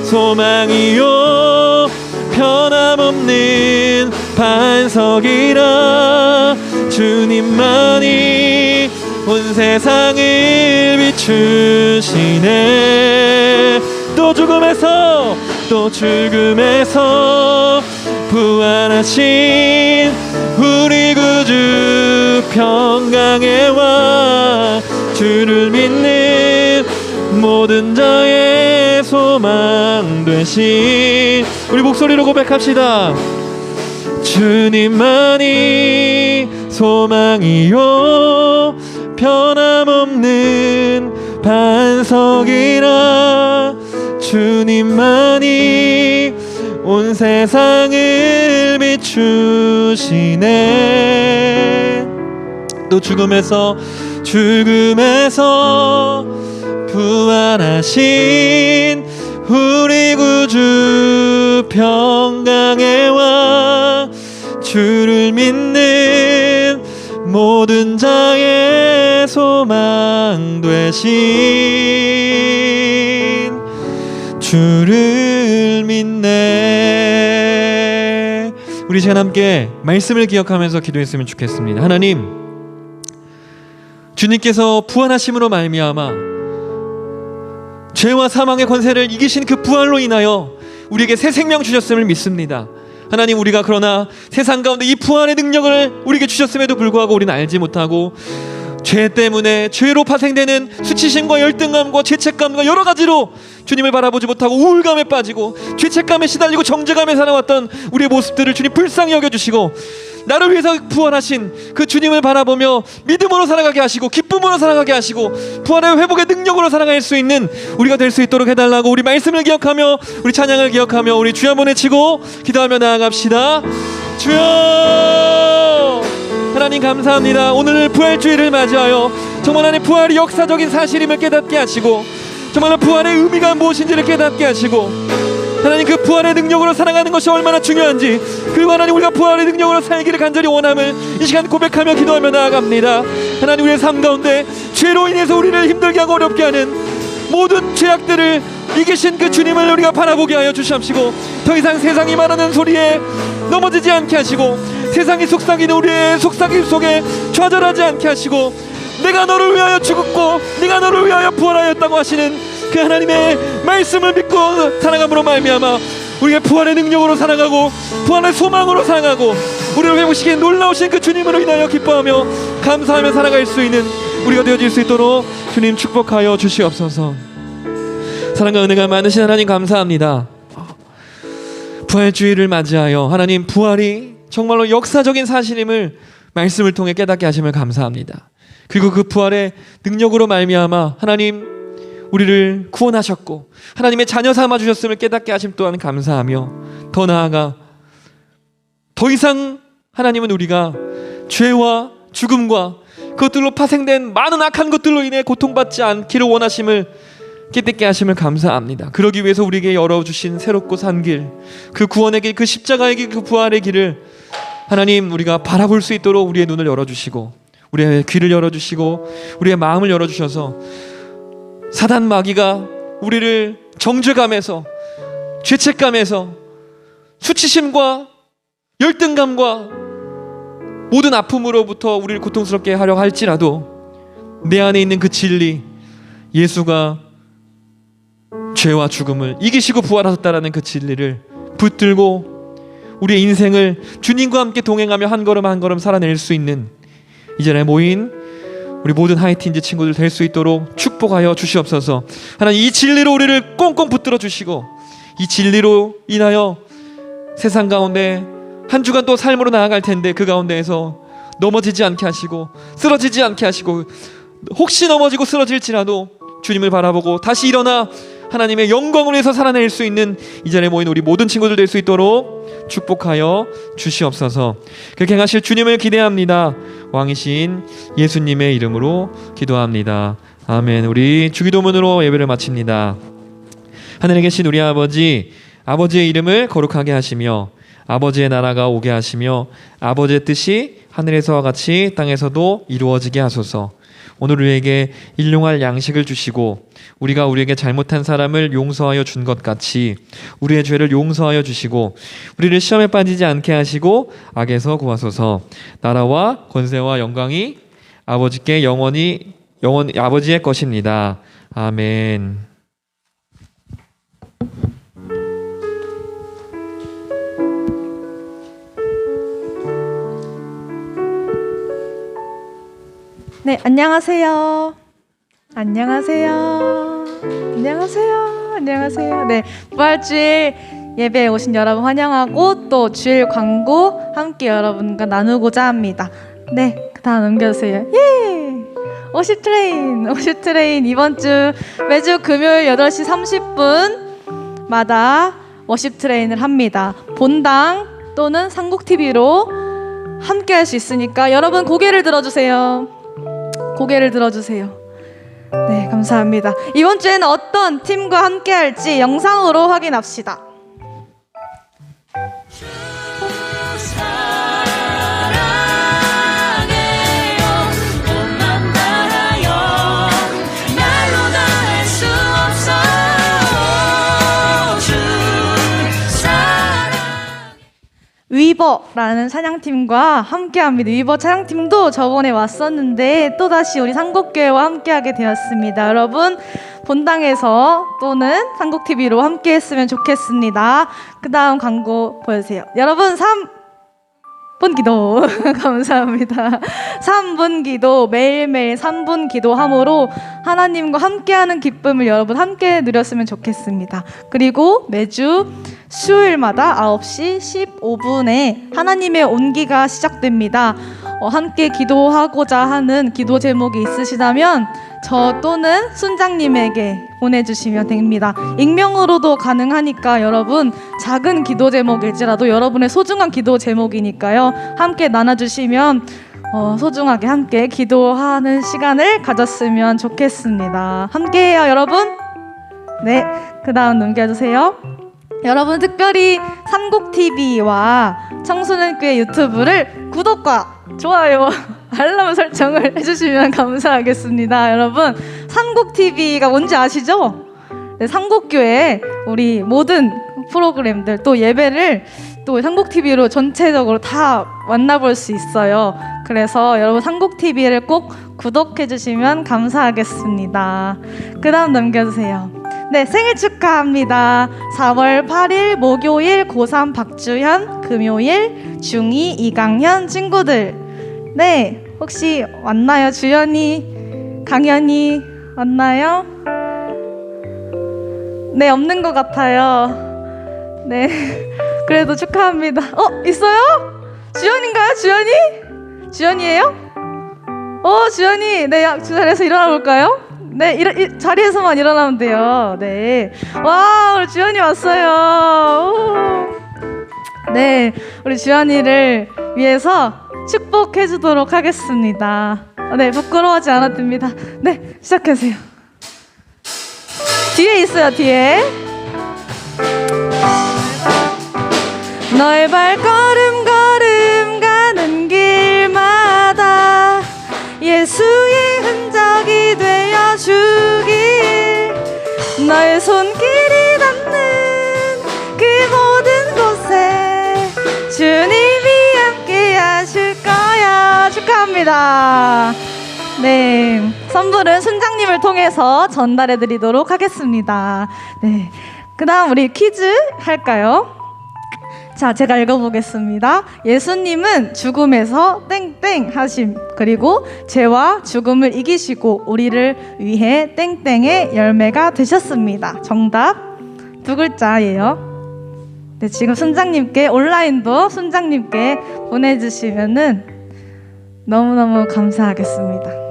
소망이요 변함없는 반석이라. 주님만이 온 세상을 비추시네. 또 죽음에서 부활하신 우리 구주 평강의 왕, 주를 믿는 모든 자의 소망 되신. 우리 목소리로 고백합시다. 주님만이 소망이요 변함없는 반석이라 주님만이 온 세상을 비추시네. 또 죽음에서 부활하신 우리 구주 평강의 왕 주를 믿는 모든 자의 소망 되신 주를 믿네. 우리 시간 함께 말씀을 기억하면서 기도했으면 좋겠습니다. 하나님, 주님께서 부활하심으로 말미암아 죄와 사망의 권세를 이기신 그 부활로 인하여 우리에게 새 생명 주셨음을 믿습니다. 하나님, 우리가 그러나 세상 가운데 이 부활의 능력을 우리에게 주셨음에도 불구하고 우리는 알지 못하고 죄 때문에 죄로 파생되는 수치심과 열등감과 죄책감과 여러 가지로 주님을 바라보지 못하고 우울감에 빠지고 죄책감에 시달리고 정죄감에 살아왔던 우리의 모습들을 주님 불쌍히 여겨주시고 나를 위해서 부활하신 그 주님을 바라보며 믿음으로 살아가게 하시고 기쁨으로 살아가게 하시고 부활의 회복의 능력으로 살아갈 수 있는 우리가 될 수 있도록 해달라고 우리 말씀을 기억하며 우리 찬양을 기억하며 우리 주여 한번 외치고 기도하며 나아갑시다. 주여! 하나님 감사합니다. 오늘 부활주의를 맞이하여 정말 하나님 부활이 역사적인 사실임을 깨닫게 하시고 정말 부활의 의미가 무엇인지를 깨닫게 하시고 하나님 그 부활의 능력으로 살아가는 것이 얼마나 중요한지 그리고 하나님 우리가 부활의 능력으로 살기를 간절히 원함을 이 시간 고백하며 기도하며 나아갑니다. 하나님 우리의 삶 가운데 죄로 인해서 우리를 힘들게 하고 어렵게 하는 모든 죄악들을 이기신 그 주님을 우리가 바라보게 하여 주시옵시고 더 이상 세상이 말하는 소리에 넘어지지 않게 하시고 세상이 속삭이는 우리의 속삭임 속에 좌절하지 않게 하시고 내가 너를 위하여 죽었고 네가 너를 위하여 부활하였다고 하시는 그 하나님의 말씀을 믿고 살아감으로 말미암아 우리가 부활의 능력으로 살아가고 부활의 소망으로 살아가고 우리를 회복시킨 놀라우신 그 주님으로 인하여 기뻐하며 감사하며 살아갈 수 있는 우리가 되어질 수 있도록 주님 축복하여 주시옵소서. 사랑과 은혜가 많으신 하나님 감사합니다. 부활주의를 맞이하여 하나님 부활이 정말로 역사적인 사실임을 말씀을 통해 깨닫게 하심을 감사합니다. 그리고 그 부활의 능력으로 말미암아 하나님 우리를 구원하셨고 하나님의 자녀 삼아 주셨음을 깨닫게 하심 또한 감사하며 더 나아가 더 이상 하나님은 우리가 죄와 죽음과 그것들로 파생된 많은 악한 것들로 인해 고통받지 않기를 원하심을 깨닫게 하심을 감사합니다. 그러기 위해서 우리에게 열어주신 새롭고 산 길, 그 구원의 길, 그 십자가의 길, 그 부활의 길을 하나님 우리가 바라볼 수 있도록 우리의 눈을 열어주시고 우리의 귀를 열어주시고 우리의 마음을 열어주셔서 사단 마귀가 우리를 정죄감에서 죄책감에서 수치심과 열등감과 모든 아픔으로부터 우리를 고통스럽게 하려 할지라도 내 안에 있는 그 진리 예수가 죄와 죽음을 이기시고 부활하셨다라는 그 진리를 붙들고 우리의 인생을 주님과 함께 동행하며 한 걸음 한 걸음 살아낼 수 있는 이 자리에 모인 우리 모든 하이틴즈 친구들 될 수 있도록 축복하여 주시옵소서. 하나님 이 진리로 우리를 꽁꽁 붙들어 주시고 이 진리로 인하여 세상 가운데 한 주간 또 삶으로 나아갈 텐데 그 가운데에서 넘어지지 않게 하시고 쓰러지지 않게 하시고 혹시 넘어지고 쓰러질지라도 주님을 바라보고 다시 일어나 하나님의 영광을 위해서 살아낼 수 있는 이 자리에 모인 우리 모든 친구들 될 수 있도록 축복하여 주시옵소서. 그렇게 행하실 주님을 기대합니다. 왕이신 예수님의 이름으로 기도합니다. 아멘. 우리 주기도문으로 예배를 마칩니다. 하늘에 계신 우리 아버지, 아버지의 이름을 거룩하게 하시며 아버지의 나라가 오게 하시며 아버지의 뜻이 하늘에서와 같이 땅에서도 이루어지게 하소서. 오늘 우리에게 일용할 양식을 주시고 우리가 우리에게 잘못한 사람을 용서하여 준 것 같이 우리의 죄를 용서하여 주시고 우리를 시험에 빠지지 않게 하시고 악에서 구하소서. 나라와 권세와 영광이 아버지께 영원히 아버지의 것입니다. 아멘. 네, 안녕하세요. 안녕하세요. 안녕하세요. 안녕하세요. 네, 부활주일 예배에 오신 여러분 환영하고 또 주일 광고 함께 여러분과 나누고자 합니다. 네, 다음 넘겨주세요. 예! 50트레인, 50트레인 이번 주 매주 금요일 8시 30분마다 50트레인을 합니다. 본당 또는 상국TV로 함께 할 수 있으니까 여러분 고개를 들어주세요. 고개를 들어주세요. 네, 감사합니다. 이번 주에는 어떤 팀과 함께 할지 영상으로 확인합시다. 위버라는 찬양팀과 함께합니다. 위버 찬양팀도 저번에 왔었는데 또다시 우리 상국교회와 함께하게 되었습니다. 여러분 본당에서 또는 상국TV로 함께했으면 좋겠습니다. 그 다음 광고 보여주세요. 여러분 3분 기도 감사합니다. 3분 기도 매일매일 3분 기도함으로 하나님과 함께하는 기쁨을 여러분 함께 누렸으면 좋겠습니다. 그리고 매주 수요일마다 9시 15분에 하나님의 온기가 시작됩니다. 함께 기도하고자 하는 기도 제목이 있으시다면 저 또는 순장님에게 보내주시면 됩니다. 익명으로도 가능하니까 여러분 작은 기도 제목일지라도 여러분의 소중한 기도 제목이니까요. 함께 나눠주시면 소중하게 함께 기도하는 시간을 가졌으면 좋겠습니다. 함께해요 여러분. 네, 그 다음 넘겨주세요. 여러분 특별히 상국TV와 청소년교회 유튜브를 구독과 좋아요 알람 설정을 해주시면 감사하겠습니다. 여러분 상국TV가 뭔지 아시죠? 네, 상국교회 우리 모든 프로그램들 또 예배를 또 상국TV로 전체적으로 다 만나볼 수 있어요. 그래서 여러분 상국TV를 꼭 구독해주시면 감사하겠습니다. 그 다음 넘겨주세요. 네, 생일 축하합니다. 4월 8일 목요일 고3 박주현, 금요일 중2 이강현 친구들. 네, 혹시 왔나요? 주연이, 강현이 왔나요? 네, 없는 것 같아요. 네, 그래도 축하합니다. 있어요? 주연인가요? 주연이? 주연이에요? 주연이. 네, 자리에서 일어나 볼까요? 네, 자리에서만 일어나면 돼요. 네. 와, 우리 주연이 왔어요. 오. 네, 우리 주연이를 위해서 축복해 주도록 하겠습니다. 네, 부끄러워하지 않아도 됩니다. 네, 시작하세요. 뒤에 있어요, 뒤에. 너의 발걸음 걸음 가는 길마다 예수의 흔적이 되어 주길 너의 손길이 닿는 그 모든 곳에 주님이 함께 하실 거야. 축하합니다. 네, 선물은 순장님을 통해서 전달해 드리도록 하겠습니다. 네, 그 다음 우리 퀴즈 할까요? 자, 제가 읽어보겠습니다. 예수님은 죽음에서 땡땡 하심, 그리고 죄와 죽음을 이기시고 우리를 위해 땡땡의 열매가 되셨습니다. 정답 두 글자예요. 네, 지금 순장님께 온라인도 순장님께 보내주시면은 너무너무 감사하겠습니다.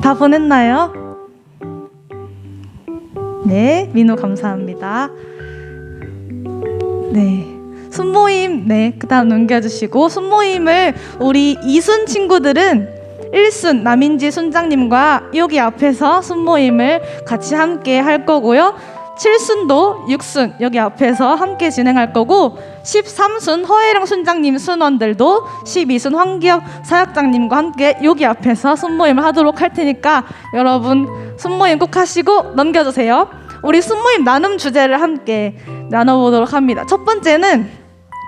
다 보냈나요? 네, 민호 감사합니다. 네, 순모임, 네, 그 다음 넘겨주시고, 순모임을 우리 이순 친구들은 1순 남인지 순장님과 여기 앞에서 순모임을 같이 함께 할 거고요. 7순도 6순 여기 앞에서 함께 진행할 거고, 13순 허혜령 순장님 순원들도 12순 황기혁 사역장님과 함께 여기 앞에서 순모임을 하도록 할 테니까 여러분 순모임 꼭 하시고 넘겨주세요. 우리 순모임 나눔 주제를 함께 나눠보도록 합니다. 첫 번째는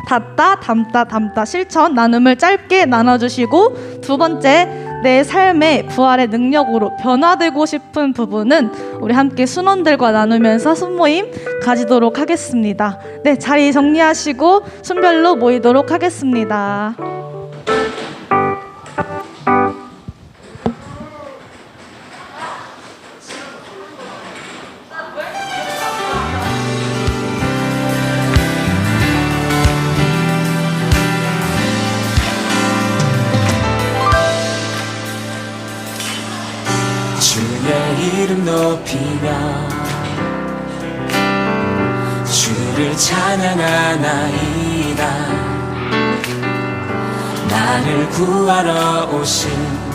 닫다, 담다, 담다 실천 나눔을 짧게 나눠주시고, 두 번째 내 삶의 부활의 능력으로 변화되고 싶은 부분은 우리 함께 순원들과 나누면서 순모임 가지도록 하겠습니다. 네, 자리 정리하시고 순별로 모이도록 하겠습니다. 높이며 주를 찬양하나이다. 나를 구하러 오신